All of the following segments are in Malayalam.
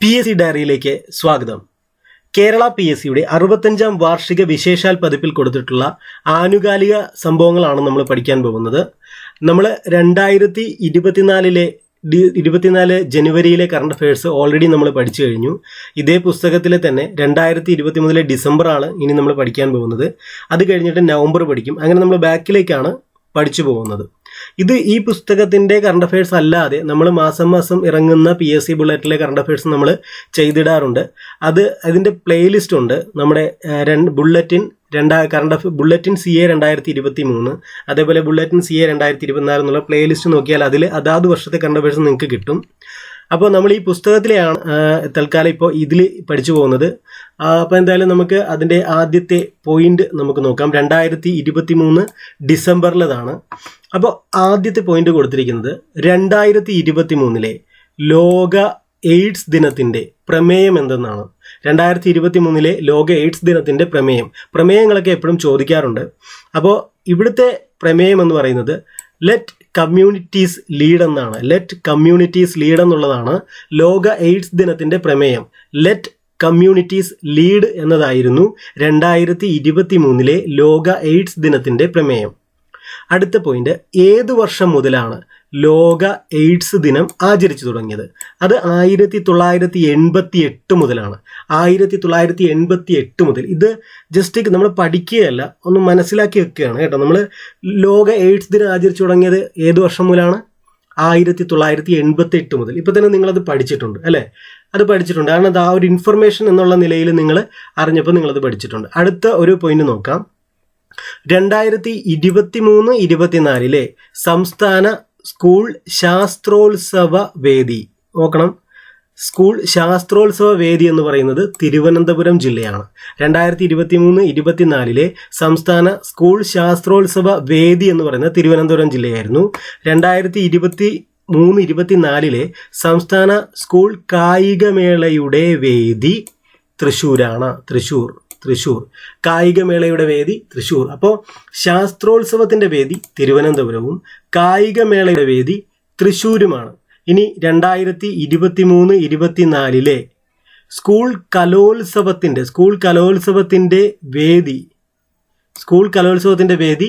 PSC ഡയറിയിലേക്ക് സ്വാഗതം. കേരള PSCയുടെ 65-ാം വാർഷിക വിശേഷാൽ പതിപ്പിൽ കൊടുത്തിട്ടുള്ള ആനുകാലിക സംഭവങ്ങളാണ് നമ്മൾ പഠിക്കാൻ പോകുന്നത്. നമ്മൾ 2024 ജനുവരിയിലെ കറണ്ട് അഫയേഴ്സ് ഓൾറെഡി നമ്മൾ പഠിച്ചു കഴിഞ്ഞു. ഇതേ പുസ്തകത്തിലെ തന്നെ 2023 ഡിസംബറാണ് ഇനി നമ്മൾ പഠിക്കാൻ പോകുന്നത്. അത് കഴിഞ്ഞിട്ട് നവംബർ പഠിക്കും. അങ്ങനെ നമ്മൾ ബാക്കിലേക്കാണ് പഠിച്ചു പോകുന്നത്. ഈ പുസ്തകത്തിൻ്റെ കറണ്ട് അഫയേഴ്സ് അല്ലാതെ നമ്മൾ മാസം മാസം ഇറങ്ങുന്ന PSC ബുള്ളറ്റിലെ കറണ്ട് അഫയേഴ്സ് നമ്മൾ ചെയ്തിടാറുണ്ട്. അതിൻ്റെ പ്ലേലിസ്റ്റ് ഉണ്ട്. നമ്മുടെ ബുള്ളറ്റിൻ ബുള്ളറ്റിൻ CA 2023, അതേപോലെ ബുള്ളറ്റിൻ CA 2024 എന്നുള്ള പ്ലേലിസ്റ്റ് നോക്കിയാൽ അതിൽ അതാത് വർഷത്തെ കറണ്ട് അഫയേഴ്സ് നിങ്ങൾക്ക് കിട്ടും. അപ്പോൾ നമ്മൾ ഈ പുസ്തകത്തിലെയാണ് തൽക്കാലം ഇപ്പോൾ ഇതിൽ പഠിച്ചു പോകുന്നത്. അപ്പോൾ എന്തായാലും നമുക്ക് അതിൻ്റെ ആദ്യത്തെ പോയിന്റ് നമുക്ക് നോക്കാം. 2023 ഡിസംബറിലതാണ്. അപ്പോൾ ആദ്യത്തെ പോയിന്റ് കൊടുത്തിരിക്കുന്നത് 2023 ലോക എയ്ഡ്സ് ദിനത്തിൻ്റെ പ്രമേയം എന്തെന്നാണ്. 2023 ലോക എയ്ഡ്സ് ദിനത്തിൻ്റെ പ്രമേയങ്ങളൊക്കെ എപ്പോഴും ചോദിക്കാറുണ്ട്. അപ്പോൾ ഇവിടുത്തെ പ്രമേയം എന്ന് പറയുന്നത് ലെറ്റ് കമ്മ്യൂണിറ്റീസ് ലീഡ് എന്നാണ്. ലെറ്റ് കമ്മ്യൂണിറ്റീസ് ലീഡ് എന്നുള്ളതാണ് ലോക എയ്ഡ്സ് ദിനത്തിൻ്റെ പ്രമേയം. ലെറ്റ് കമ്മ്യൂണിറ്റീസ് ലീഡ് എന്നതായിരുന്നു 2023 ലോക എയ്ഡ്സ് ദിനത്തിൻ്റെ പ്രമേയം. അടുത്ത പോയിന്റ്, ഏത് വർഷം മുതലാണ് ലോക എയ്ഡ്സ് ദിനം ആചരിച്ചു തുടങ്ങിയത്? അത് 1988 മുതലാണ്. 1988 മുതൽ. ഇത് ജസ്റ്റ് നമ്മൾ പഠിക്കുകയല്ല, ഒന്ന് മനസ്സിലാക്കി വെക്കുകയാണ് കേട്ടോ. നമ്മൾ ലോക എയ്ഡ്സ് ദിനം ആചരിച്ചു തുടങ്ങിയത് ഏത് വർഷം മുതലാണ്? 1988 മുതൽ. ഇപ്പോൾ തന്നെ നിങ്ങളത് പഠിച്ചിട്ടുണ്ട് അല്ലേ? അത് പഠിച്ചിട്ടുണ്ട്. കാരണം അത് ആ ഒരു ഇൻഫർമേഷൻ എന്നുള്ള നിലയിൽ നിങ്ങൾ അറിഞ്ഞപ്പോൾ നിങ്ങളത് പഠിച്ചിട്ടുണ്ട്. അടുത്ത ഒരു പോയിന്റ് നോക്കാം. 2023-24 സംസ്ഥാന സ്കൂൾ ശാസ്ത്രോത്സവ വേദി. നോക്കണം, സ്കൂൾ ശാസ്ത്രോത്സവ വേദി എന്ന് പറയുന്നത് തിരുവനന്തപുരം ജില്ലയാണ്. 2023-24 സംസ്ഥാന സ്കൂൾ ശാസ്ത്രോത്സവ വേദി എന്ന് പറയുന്നത് തിരുവനന്തപുരം ജില്ലയായിരുന്നു. 2023-24 സംസ്ഥാന സ്കൂൾ കായികമേളയുടെ വേദി തൃശ്ശൂരാണ്. തൃശ്ശൂർ കായികമേളയുടെ വേദി തൃശ്ശൂർ. അപ്പോൾ ശാസ്ത്രോത്സവത്തിൻ്റെ വേദി തിരുവനന്തപുരവും കായികമേളയുടെ വേദി തൃശ്ശൂരുമാണ്. ഇനി 2023-24 സ്കൂൾ കലോത്സവത്തിൻ്റെ വേദി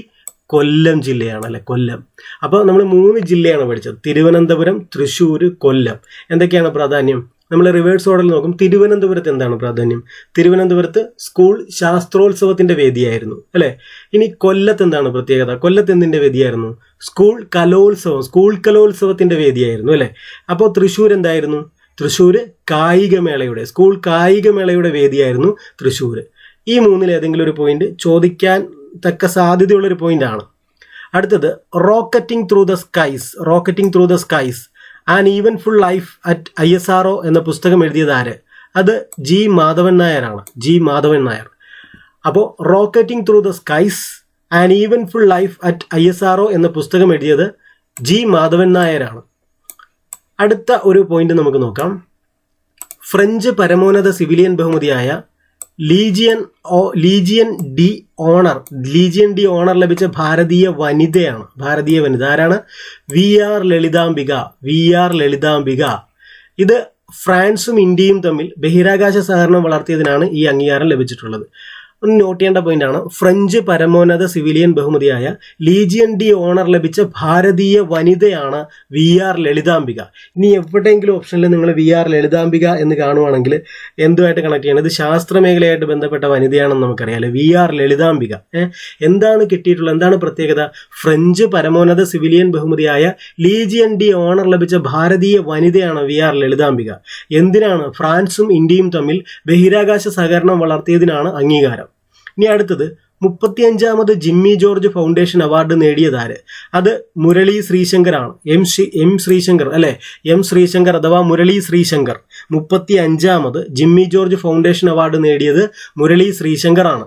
കൊല്ലം ജില്ലയാണ് അല്ലെ, കൊല്ലം. അപ്പോൾ നമ്മൾ 3 ജില്ലയാണ് പഠിച്ചത്: തിരുവനന്തപുരം, തൃശ്ശൂർ, കൊല്ലം. എന്തൊക്കെയാണ് പ്രാധാന്യം? നമ്മൾ റിവേഴ്സ് ഓർഡറിൽ നോക്കും. തിരുവനന്തപുരത്ത് എന്താണ് പ്രാധാന്യം? തിരുവനന്തപുരത്ത് സ്കൂൾ ശാസ്ത്രോത്സവത്തിൻ്റെ വേദിയായിരുന്നു അല്ലേ. ഇനി കൊല്ലത്ത് എന്താണ് പ്രത്യേകത? കൊല്ലത്ത് എന്തിൻ്റെ വേദിയായിരുന്നു? സ്കൂൾ കലോത്സവത്തിൻ്റെ വേദിയായിരുന്നു അല്ലേ. അപ്പോൾ തൃശ്ശൂർ എന്തായിരുന്നു? തൃശ്ശൂർ സ്കൂൾ കായികമേളയുടെ വേദിയായിരുന്നു തൃശ്ശൂർ. ഈ 3-ൽ ഏതെങ്കിലും ഒരു പോയിന്റ് ചോദിക്കാൻ തക്ക സാധ്യതയുള്ളൊരു പോയിന്റാണ്. അടുത്തത് rocketing through the skies an eventful life at ISRO എന്ന പുസ്തകം എഴുതിയത് ആര്? അത് G. മാധവൻ നായരാണ്. അപ്പോൾ rocketing through the skies an eventful life at ISRO എന്ന പുസ്തകം എഴുതിയത് G. മാധവൻ നായരാണ്. അടുത്ത ഒരു പോയിന്റ് നമുക്ക് നോക്കാം. ഫ്രഞ്ച് പരമോന്നത സിവിലിയൻ ബഹുമതിയായ ലീജിയൻ ഡി ഓണർ ലഭിച്ച ഭാരതീയ വനിത ആരാണ്? VR ലളിതാംബിക. ഇത് ഫ്രാൻസും ഇന്ത്യയും തമ്മിൽ ബഹിരാകാശ സഹകരണം വളർത്തിയതിനാണ് ഈ അംഗീകാരം ലഭിച്ചിട്ടുള്ളത്. ഒന്ന് നോട്ട് ചെയ്യേണ്ട പോയിന്റാണ്. ഫ്രഞ്ച് പരമോന്നത സിവിലിയൻ ബഹുമതിയായ ലീജിയൻ ഡി ഓണർ ലഭിച്ച ഭാരതീയ വനിതയാണ് VR ലളിതാംബിക. ഇനി എവിടെയെങ്കിലും ഓപ്ഷനിൽ നിങ്ങൾ VR ലളിതാംബിക എന്ന് കാണുവാണെങ്കിൽ എന്തുമായിട്ട് കണക്ട് ചെയ്യണം? ഇത് ശാസ്ത്രമേഖലയായിട്ട് ബന്ധപ്പെട്ട വനിതയാണെന്ന് നമുക്കറിയാമല്ലോ. VR ലളിതാംബിക. എന്താണ് കിട്ടിയിട്ടുള്ളത്? എന്താണ് പ്രത്യേകത? ഫ്രഞ്ച് പരമോന്നത സിവിലിയൻ ബഹുമതിയായ ലീജിയൻ ഡി ഓണർ ലഭിച്ച ഭാരതീയ വനിതയാണ് VR ലളിതാംബിക. എന്തിനാണ്? ഫ്രാൻസും ഇന്ത്യയും തമ്മിൽ ബഹിരാകാശ സഹകരണം വളർത്തിയതിനാണ് അംഗീകാരം. ഇനി അടുത്തത് 35ാമത് ജിമ്മി ജോർജ് ഫൗണ്ടേഷൻ അവാർഡ് നേടിയതാര്? അത് മുരളി ശ്രീശങ്കറാണ്. എം ശ്രീശങ്കർ അല്ലെ, എം ശ്രീശങ്കർ അഥവാ മുരളി ശ്രീശങ്കർ. 35ാമത് ജിമ്മി ജോർജ് ഫൗണ്ടേഷൻ അവാർഡ് നേടിയത് മുരളി ശ്രീശങ്കറാണ്.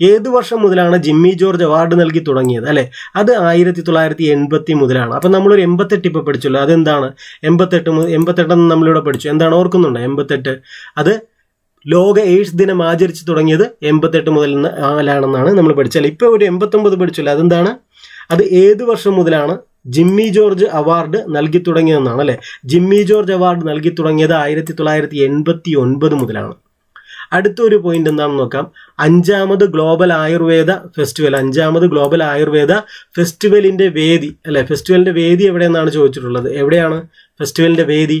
ഏത് വർഷം മുതലാണ് ജിമ്മി ജോർജ് അവാർഡ് നൽകി തുടങ്ങിയത് അല്ലെ? അത് 1980 മുതലാണ്. അപ്പം നമ്മളൊരു 88 ഇപ്പോൾ പഠിച്ചല്ലോ. അതെന്താണ്? 88 നമ്മളിവിടെ പഠിച്ചു. എന്താണ് ഓർക്കുന്നുണ്ടോ? 88 അത് ലോക എയ്ഡ്സ് ദിനം ആചരിച്ച് തുടങ്ങിയത് 88 മുതലാണെന്നാണ് നമ്മൾ പഠിച്ചത്. ഇപ്പോൾ ഒരു 89 പഠിച്ചല്ലോ. അതെന്താണ്? അത് ഏത് വർഷം മുതലാണ് ജിമ്മി ജോർജ് അവാർഡ് നൽകി തുടങ്ങിയതെന്നാണ് അല്ലേ. ജിമ്മി ജോർജ് അവാർഡ് നൽകി തുടങ്ങിയത് 1989 മുതലാണ്. അടുത്തൊരു പോയിന്റ് എന്താണെന്ന് നോക്കാം. 5ാമത് ഗ്ലോബൽ ആയുർവേദ ഫെസ്റ്റിവലിന്റെ വേദി അല്ലെ. ഫെസ്റ്റിവലിന്റെ വേദി എവിടെയെന്നാണ് ചോദിച്ചിട്ടുള്ളത്. എവിടെയാണ് ഫെസ്റ്റിവലിന്റെ വേദി?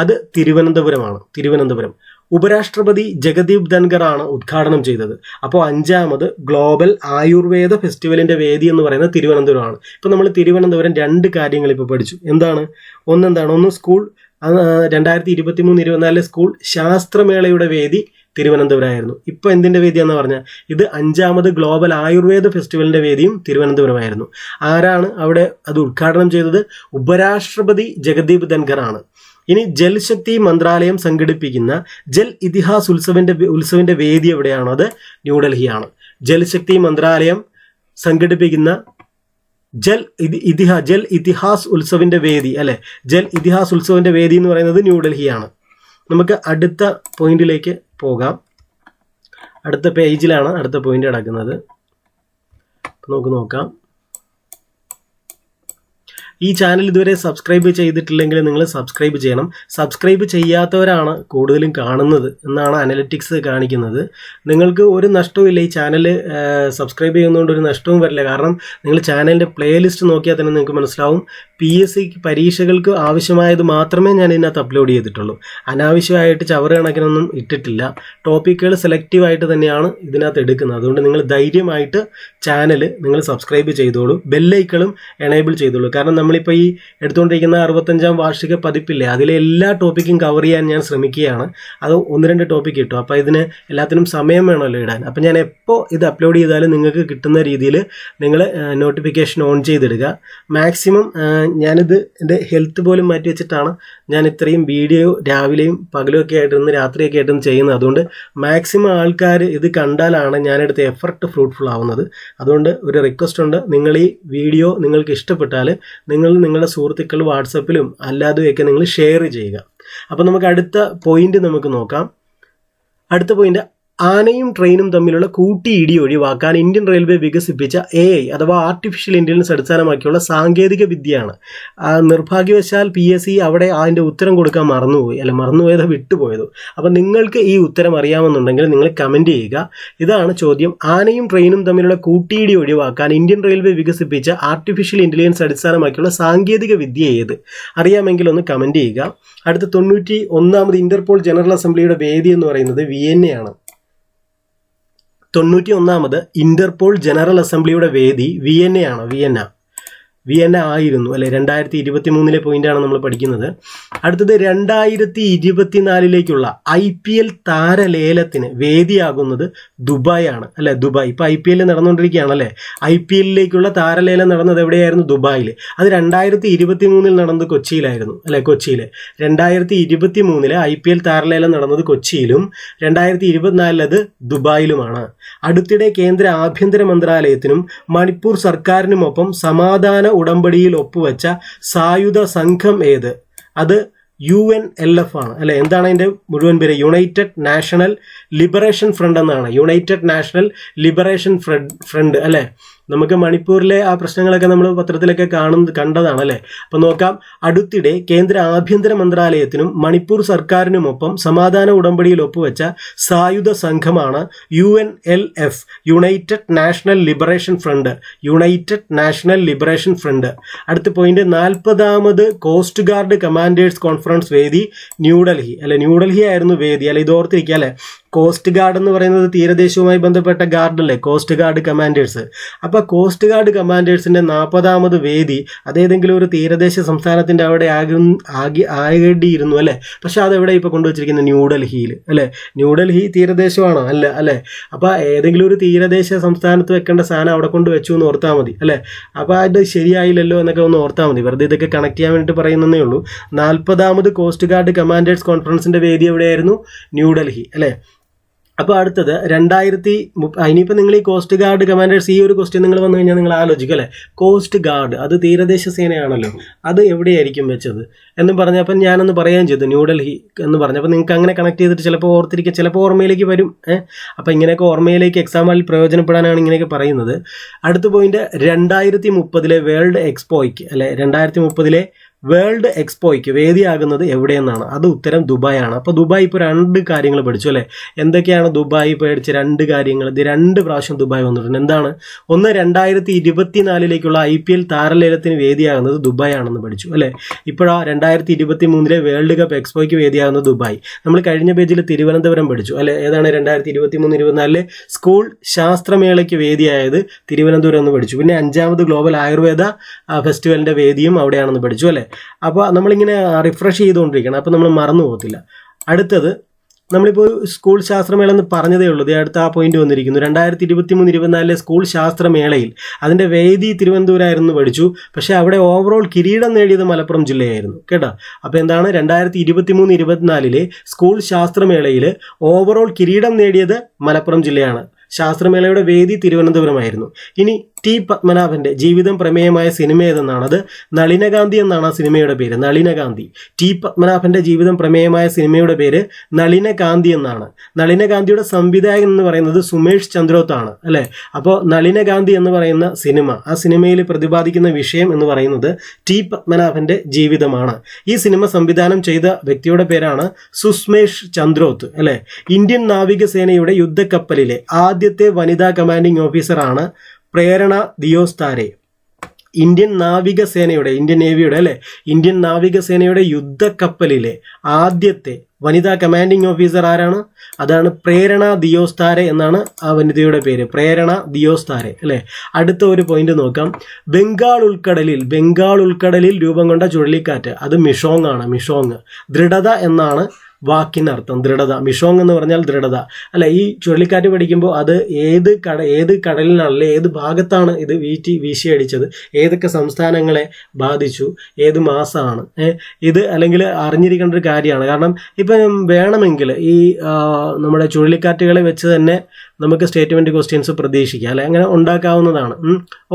അത് തിരുവനന്തപുരം. ഉപരാഷ്ട്രപതി ജഗദീപ് ധൻഖർ ആണ് ഉദ്ഘാടനം ചെയ്തത്. അപ്പോൾ 5ാമത് ഗ്ലോബൽ ആയുർവേദ ഫെസ്റ്റിവലിന്റെ വേദി എന്ന് പറയുന്നത് തിരുവനന്തപുരമാണ്. ഇപ്പൊ നമ്മൾ തിരുവനന്തപുരം 2 കാര്യങ്ങൾ ഇപ്പോൾ പഠിച്ചു. ഒന്ന് സ്കൂൾ 2023-24 സ്കൂൾ ശാസ്ത്രമേളയുടെ വേദി തിരുവനന്തപുരമായിരുന്നു. ഇപ്പോൾ എന്തിന്റെ വേദിയാണെന്ന് പറഞ്ഞാൽ ഇത് 5ാമത് ഗ്ലോബൽ ആയുർവേദ ഫെസ്റ്റിവലിന്റെ വേദിയും തിരുവനന്തപുരമായിരുന്നു. ആരാണ് അവിടെ അത് ഉദ്ഘാടനം ചെയ്തത്? ഉപരാഷ്ട്രപതി ജഗദീപ് ധൻഖർ ആണ്. ഇനി ജൽശക്തി മന്ത്രാലയം സംഘടിപ്പിക്കുന്ന ജൽ ഇതിഹാസ് ഉത്സവിന്റെ വേദി എവിടെയാണോ? അത് ന്യൂഡൽഹിയാണ്. ജൽശക്തി മന്ത്രാലയം സംഘടിപ്പിക്കുന്ന ജൽ ഇതിഹാസ് ഉത്സവിന്റെ വേദി അല്ലെ. ജൽ ഇതിഹാസ് ഉത്സവിന്റെ വേദി എന്ന് പറയുന്നത് ന്യൂഡൽഹിയാണ്. നമുക്ക് അടുത്ത പോയിന്റിലേക്ക് പോകാം. അടുത്ത പേജിലാണ് അടുത്ത പോയിന്റ് കിടക്കുന്നത്. നമുക്ക് നോക്കാം. ഈ ചാനൽ ഇതുവരെ സബ്സ്ക്രൈബ് ചെയ്തിട്ടില്ലെങ്കിൽ നിങ്ങൾ സബ്സ്ക്രൈബ് ചെയ്യണം. സബ്സ്ക്രൈബ് ചെയ്യാത്തവരാണ് കൂടുതലും കാണുന്നത് എന്നാണ് അനലിറ്റിക്സ് കാണിക്കുന്നത്. നിങ്ങൾക്ക് ഒരു നഷ്ടവും ഇല്ല. ഈ ചാനൽ സബ്സ്ക്രൈബ് ചെയ്യുന്നതുകൊണ്ട് ഒരു നഷ്ടവും വരില്ല. കാരണം നിങ്ങൾ ചാനലിൻ്റെ പ്ലേലിസ്റ്റ് നോക്കിയാൽ തന്നെ നിങ്ങൾക്ക് മനസ്സിലാവും. PSC പരീക്ഷകൾക്ക് ആവശ്യമായത് മാത്രമേ ഞാൻ ഇതിനകത്ത് അപ്ലോഡ് ചെയ്തിട്ടുള്ളൂ. അനാവശ്യമായിട്ട് ചവറ് കണക്കിനൊന്നും ഇട്ടിട്ടില്ല. ടോപ്പിക്കുകൾ സെലക്റ്റീവായിട്ട് തന്നെയാണ് ഇതിനകത്ത് എടുക്കുന്നത്. അതുകൊണ്ട് നിങ്ങൾ ധൈര്യമായിട്ട് ചാനൽ നിങ്ങൾ സബ്സ്ക്രൈബ് ചെയ്തോളൂ. ബെല്ലൈക്കളും എനേബിൾ ചെയ്തോളൂ. കാരണം നമ്മളിപ്പോൾ ഈ എടുത്തുകൊണ്ടിരിക്കുന്ന 65ാം വാർഷിക പതിപ്പില്ലേ, അതിലെ എല്ലാ ടോപ്പിക്കും കവർ ചെയ്യാൻ ഞാൻ ശ്രമിക്കുകയാണ്. അത് 1-2 ടോപ്പിക്ക് കിട്ടും. അപ്പോൾ ഇതിന് എല്ലാത്തിനും സമയം വേണമല്ലോ ഇടാൻ. അപ്പോൾ ഞാൻ എപ്പോൾ ഇത് അപ്ലോഡ് ചെയ്താലും നിങ്ങൾക്ക് കിട്ടുന്ന രീതിയിൽ നിങ്ങൾ നോട്ടിഫിക്കേഷൻ ഓൺ ചെയ്തിടുക. മാക്സിമം ഞാനിത് എൻ്റെ ഹെൽത്ത് പോലും മാറ്റി വെച്ചിട്ടാണ് ഞാൻ ഇത്രയും വീഡിയോ രാവിലെയും പകലും ഒക്കെ ആയിട്ടിരുന്ന് രാത്രിയൊക്കെ ആയിട്ടിരുന്ന് ചെയ്യുന്നത്. അതുകൊണ്ട് മാക്സിമം ആൾക്കാർ ഇത് കണ്ടാലാണ് ഞാനെടുത്ത എഫർട്ട് ഫ്രൂട്ട്ഫുൾ ആവുന്നത്. അതുകൊണ്ട് ഒരു റിക്വസ്റ്റ് ഉണ്ട്, നിങ്ങൾ ഈ വീഡിയോ നിങ്ങൾക്ക് ഇഷ്ടപ്പെട്ടാൽ നിങ്ങൾ നിങ്ങളുടെ സുഹൃത്തുക്കൾ വാട്സപ്പിലും അല്ലാതെയൊക്കെ നിങ്ങൾ ഷെയർ ചെയ്യുക. അപ്പോൾ നമുക്ക് അടുത്ത പോയിന്റ് നമുക്ക് നോക്കാം. അടുത്ത പോയിന്റ്, ആനയും ട്രെയിനും തമ്മിലുള്ള കൂട്ടിയിടി ഒഴിവാക്കാൻ ഇന്ത്യൻ റെയിൽവേ വികസിപ്പിച്ച AI അഥവാ ആർട്ടിഫിഷ്യൽ ഇൻ്റലിജൻസ് അടിസ്ഥാനമാക്കിയുള്ള സാങ്കേതിക വിദ്യയാണ്. നിർഭാഗ്യവശാൽ PSC അവിടെ അതിൻ്റെ ഉത്തരം കൊടുക്കാൻ മറന്നുപോയതോ വിട്ടുപോയതോ. അപ്പം നിങ്ങൾക്ക് ഈ ഉത്തരം അറിയാമെന്നുണ്ടെങ്കിൽ നിങ്ങൾ കമൻറ്റ് ചെയ്യുക. ഇതാണ് ചോദ്യം. ആനയും ട്രെയിനും തമ്മിലുള്ള കൂട്ടിയിടി ഒഴിവാക്കാൻ ഇന്ത്യൻ റെയിൽവേ വികസിപ്പിച്ച ആർട്ടിഫിഷ്യൽ ഇൻ്റലിജൻസ് അടിസ്ഥാനമാക്കിയുള്ള സാങ്കേതിക വിദ്യ ഏത്? അറിയാമെങ്കിൽ ഒന്ന് കമൻറ്റ് ചെയ്യുക. അടുത്ത 91ാമത് ഇന്റർപോൾ ജനറൽ അസംബ്ലിയുടെ വേദി എന്ന് പറയുന്നത് വിയന്നയാണ്. 91ാമത് ഇന്റർപോൾ ജനറൽ അസംബ്ലിയുടെ വേദി വിയന്ന ആയിരുന്നു അല്ലെ. 2023 പോയിന്റാണ് നമ്മൾ പഠിക്കുന്നത്. അടുത്തത് 2024 IPL താരലേലത്തിന് വേദിയാകുന്നത് ദുബായ് ആണ് അല്ലെ. ദുബായ് ഇപ്പോൾ IPL നടന്നുകൊണ്ടിരിക്കുകയാണ് അല്ലെ. IPL താരലേലം നടന്നത് എവിടെയായിരുന്നു? ദുബായിൽ. അത് 2023 നടന്നത് കൊച്ചിയിലായിരുന്നു അല്ലെ. 2023 IPL താരലേലം നടന്നത് കൊച്ചിയിലും 2024 അത് ദുബായിലുമാണ്. അടുത്തിടെ കേന്ദ്ര ആഭ്യന്തര മന്ത്രാലയത്തിനും മണിപ്പൂർ സർക്കാരിനുമൊപ്പം സമാധാന ഉടമ്പടിയിൽ ഒപ്പുവെച്ച സായുധ സംഘം ഏത്? അത് UNLF ആണ് അല്ലെ. എന്താണ് അതിൻ്റെ മുഴുവൻ പേര്? യുണൈറ്റഡ് നാഷണൽ ലിബറേഷൻ ഫ്രണ്ട് എന്നാണ്. യുണൈറ്റഡ് നാഷണൽ ലിബറേഷൻ ഫ്രണ്ട് അല്ലെ. നമുക്ക് മണിപ്പൂരിലെ ആ പ്രശ്നങ്ങളൊക്കെ നമ്മൾ പത്രത്തിലൊക്കെ കണ്ടതാണ് അല്ലേ. അപ്പം നോക്കാം. അടുത്തിടെ കേന്ദ്ര ആഭ്യന്തര മന്ത്രാലയത്തിനും മണിപ്പൂർ സർക്കാരിനുമൊപ്പം സമാധാന ഉടമ്പടിയിൽ ഒപ്പുവെച്ച സായുധ സംഘമാണ് UNLF, united national liberation front. അടുത്ത പോയിന്റ്, 40ാമത് കോസ്റ്റ് ഗാർഡ് കമാൻഡേഴ്സ് കോൺഫറൻസ് വേദി ന്യൂഡൽഹി അല്ലെ. ന്യൂഡൽഹി ആയിരുന്നു വേദി അല്ലെ. ഇത് ഓർത്തിരിക്കുക അല്ലെ. കോസ്റ്റ് ഗാർഡ് എന്ന് പറയുന്നത് തീരദേശവുമായി ബന്ധപ്പെട്ട ഗാർഡ് അല്ലേ, കോസ്റ്റ് ഗാർഡ് കമാൻഡേഴ്സ്. അപ്പോൾ കോസ്റ്റ് ഗാർഡ് കമാൻഡേഴ്സിന്റെ 40ാമത് വേദി അതേതെങ്കിലും ഒരു തീരദേശ സംസ്ഥാനത്തിന്റെ അവിടെ ആകേണ്ടിയിരുന്നു അല്ലെ. പക്ഷെ അതെവിടെ ഇപ്പോൾ കൊണ്ടുവച്ചിരിക്കുന്നത്? ന്യൂഡൽഹിയിൽ അല്ലെ. ന്യൂഡൽഹി തീരദേശമാണോ? അല്ല അല്ലെ. അപ്പോൾ ഏതെങ്കിലും ഒരു തീരദേശ സംസ്ഥാനത്ത് വെക്കേണ്ട സാധനം അവിടെ കൊണ്ട് വെച്ചു എന്ന് ഓർത്താൽ മതി അല്ലെ. അപ്പോൾ അത് ശരിയായില്ലല്ലോ എന്നൊക്കെ ഒന്ന് ഓർത്താൽ മതി. വെറുതെ ഇതൊക്കെ കണക്ട് ചെയ്യാൻ വേണ്ടിയിട്ട് പറയുന്നതേ ഉള്ളൂ. 40ാമത് കോസ്റ്റ് ഗാർഡ് കമാൻഡേഴ്സ് കോൺഫറൻസിന്റെ വേദി എവിടെയായിരുന്നു? ന്യൂഡൽഹി അല്ലെ. അപ്പോൾ അടുത്തത് ഇനിയിപ്പോൾ നിങ്ങൾ ഈ കോസ്റ്റ് ഗാർഡ് കമാൻഡേഴ്സ് ഈ ഒരു ക്വസ്റ്റ്യൻ നിങ്ങൾ വന്നു കഴിഞ്ഞാൽ നിങ്ങൾ ആലോചിക്കും അല്ലേ, കോസ്റ്റ് ഗാർഡ് അത് തീരദേശ സേനയാണല്ലോ, അത് എവിടെയായിരിക്കും വെച്ചത് എന്നും പറഞ്ഞപ്പോൾ ഞാനൊന്ന് പറയുകയും ചെയ്തു ന്യൂഡൽഹി എന്ന് പറഞ്ഞപ്പോൾ നിങ്ങൾക്ക് അങ്ങനെ കണക്ട് ചെയ്തിട്ട് ചിലപ്പോൾ ഓർത്തിരിക്കുക, ചിലപ്പോൾ ഓർമ്മയിലേക്ക് വരും. അപ്പോൾ ഇങ്ങനെയൊക്കെ ഓർമ്മയിലേക്ക് എക്സാമിൽ പ്രയോജനപ്പെടാനാണ് ഇങ്ങനെയൊക്കെ പറയുന്നത്. അടുത്ത പോയിന്റ് 2030 വേൾഡ് എക്സ്പോയ്ക്ക് അല്ലെ 2030 വേൾഡ് എക്സ്പോയ്ക്ക് വേദിയാകുന്നത് എവിടെയെന്നാണ്. അത് ഉത്തരം ദുബായാണ്. അപ്പോൾ ദുബായ് ഇപ്പോൾ 2 കാര്യങ്ങൾ പഠിച്ചു അല്ലേ. എന്തൊക്കെയാണ് ദുബായ് പഠിച്ച 2 കാര്യങ്ങൾ? ഇത് 2 പ്രാവശ്യം ദുബായ് വന്നിട്ടുണ്ട്. എന്താണ്? ഒന്ന് 2024 IPL താരലേലത്തിന് വേദിയാകുന്നത് ദുബായ് ആണെന്ന് പഠിച്ചു അല്ലേ. ഇപ്പോഴാ 2023 വേൾഡ് കപ്പ് എക്സ്പോയ്ക്ക് വേദിയാകുന്നത് ദുബായ്. നമ്മൾ കഴിഞ്ഞ പേജിൽ തിരുവനന്തപുരം പഠിച്ചു അല്ലെ. ഏതാണ് 2023-24 സ്കൂൾ ശാസ്ത്രമേളയ്ക്ക് വേദിയായത് തിരുവനന്തപുരം എന്ന് പഠിച്ചു. പിന്നെ 5ാമത് ഗ്ലോബൽ ആയുർവേദ ഫെസ്റ്റിവലിൻ്റെ വേദിയും അവിടെയാണെന്ന് പഠിച്ചു അല്ലേ. അപ്പോൾ നമ്മളിങ്ങനെ റിഫ്രഷ് ചെയ്തുകൊണ്ടിരിക്കണം, അപ്പോൾ നമ്മൾ മറന്നു പോകത്തില്ല. അടുത്തത് നമ്മളിപ്പോൾ സ്കൂൾ ശാസ്ത്രമേള എന്ന് പറഞ്ഞതേ ഉള്ളൂ. അടുത്ത ആ പോയിന്റ് വന്നിരിക്കുന്നു. 2023-24 സ്കൂൾ ശാസ്ത്രമേളയിൽ അതിൻ്റെ വേദി തിരുവനന്തപുരമായിരുന്നു പഠിച്ചു. പക്ഷേ അവിടെ ഓവറോൾ കിരീടം നേടിയത് മലപ്പുറം ജില്ലയായിരുന്നു കേട്ടോ. അപ്പോൾ എന്താണ് 2023-24 സ്കൂൾ ശാസ്ത്രമേളയിൽ ഓവറോൾ കിരീടം നേടിയത് മലപ്പുറം ജില്ലയാണ്. ശാസ്ത്രമേളയുടെ വേദി തിരുവനന്തപുരമായിരുന്നു. ഇനി ടി പത്മനാഭന്റെ ജീവിതം പ്രമേയമായ സിനിമ ഏതെന്നാണ്. അത് നളിനകാന്തി എന്നാണ് ആ സിനിമയുടെ പേര്. നളിനകാന്തി. ടി പത്മനാഭന്റെ ജീവിതം പ്രമേയമായ സിനിമയുടെ പേര് നളിനകാന്തി എന്നാണ്. നളിനകാന്തിയുടെ സംവിധായകൻ എന്ന് പറയുന്നത് സുമേഷ് ചന്ദ്രോത്താണ് അല്ലെ. അപ്പോൾ നളിനകാന്തി എന്ന് പറയുന്ന സിനിമ, ആ സിനിമയിൽ പ്രതിപാദിക്കുന്ന വിഷയം എന്ന് പറയുന്നത് ടി പത്മനാഭന്റെ ജീവിതമാണ്. ഈ സിനിമ സംവിധാനം ചെയ്ത വ്യക്തിയുടെ പേരാണ് സുസ്മേഷ് ചന്ദ്രോത്ത് അല്ലെ. ഇന്ത്യൻ നാവികസേനയുടെ യുദ്ധക്കപ്പലിലെ ആദ്യത്തെ വനിതാ കമാൻഡിംഗ് ഓഫീസറാണ് പ്രേരണ ദിയോസ്താരെ. ഇന്ത്യൻ നാവികസേനയുടെ, ഇന്ത്യൻ നേവിയുടെ അല്ലെ, ഇന്ത്യൻ നാവികസേനയുടെ യുദ്ധക്കപ്പലിലെ ആദ്യത്തെ വനിതാ കമാൻഡിംഗ് ഓഫീസർ ആരാണ്? അതാണ് പ്രേരണ ദിയോസ്താരെ എന്നാണ് ആ വനിതയുടെ പേര്, പ്രേരണ ദിയോസ്താരെ അല്ലെ. അടുത്ത ഒരു പോയിന്റ് നോക്കാം. ബംഗാൾ ഉൾക്കടലിൽ രൂപം കൊണ്ട ചുഴലിക്കാറ്റ് അത് മിഷോങ് ആണ്. മിഷോങ്. ദൃഢത എന്നാണ് വാക്കിനർത്ഥം. ദൃഢത. മിഷോങ് എന്ന് പറഞ്ഞാൽ ദൃഢത അല്ല. ഈ ചുഴലിക്കാറ്റ് പഠിക്കുമ്പോൾ അത് ഏത് കടലിനാണ് അല്ലെ, ഏത് ഭാഗത്താണ് ഇത് വീശിയടിച്ചത്, ഏതൊക്കെ സംസ്ഥാനങ്ങളെ ബാധിച്ചു, ഏത് മാസമാണ് ഇത്, അല്ലെങ്കിൽ അറിഞ്ഞിരിക്കേണ്ട ഒരു കാര്യമാണ്. കാരണം ഇപ്പം വേണമെങ്കിൽ ഈ നമ്മുടെ ചുഴലിക്കാറ്റുകളെ വെച്ച് തന്നെ നമുക്ക് സ്റ്റേറ്റ്മെന്റ് ക്വസ്റ്റ്യൻസ് പ്രതീക്ഷിക്കാം അല്ലെ. അങ്ങനെ ഉണ്ടാക്കാവുന്നതാണ്.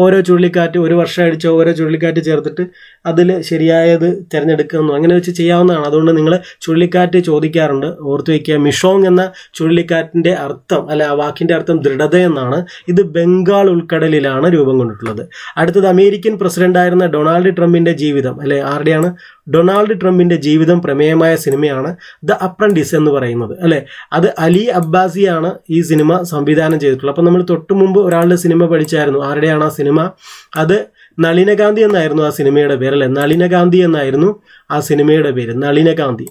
ഓരോ ചുഴലിക്കാറ്റ് ഒരു വർഷം അടിച്ച ഓരോ ചുഴലിക്കാറ്റ് ചേർത്തിട്ട് അതിൽ ശരിയായത് തിരഞ്ഞെടുക്കുന്നു, അങ്ങനെ വെച്ച് ചെയ്യാവുന്നതാണ്. അതുകൊണ്ട് നിങ്ങൾ ചുഴലിക്കാറ്റ് ചോദിക്കാറുണ്ട്, ഓർത്തു വയ്ക്കുക. മിഷോങ് എന്ന ചുഴലിക്കാറ്റിന്റെ അർത്ഥം അല്ലെ, ആ വാക്കിന്റെ അർത്ഥം ദൃഢത എന്നാണ്. ഇത് ബംഗാൾ ഉൾക്കടലിലാണ് രൂപം കൊണ്ടിട്ടുള്ളത്. അടുത്തത് അമേരിക്കൻ പ്രസിഡന്റായിരുന്ന ഡൊണാൾഡ് ട്രംപിന്റെ ജീവിതം അല്ലെ. ആരുടെയാണ്? ഡൊണാൾഡ് ട്രംപിന്റെ ജീവിതം പ്രമേയമായ സിനിമയാണ് ദ അപ്രന്റീസ് എന്ന് പറയുന്നത് അല്ലെ. അത് അലി അബ്ബാസിയാണ് ഈ സിനിമ സംവിധാനം ചെയ്തിട്ടുള്ളത്. അപ്പം നമ്മൾ തൊട്ടു മുമ്പ് ഒരാളുടെ സിനിമ പഠിച്ചായിരുന്നു. ആരുടെയാണ് ആ സിനിമ? അത് നളിനകാന്തി എന്നായിരുന്നു ആ സിനിമയുടെ പേര് അല്ലെ. നളിനകാന്തി എന്നായിരുന്നു ആ സിനിമയുടെ പേര്. നളിനകാന്തി.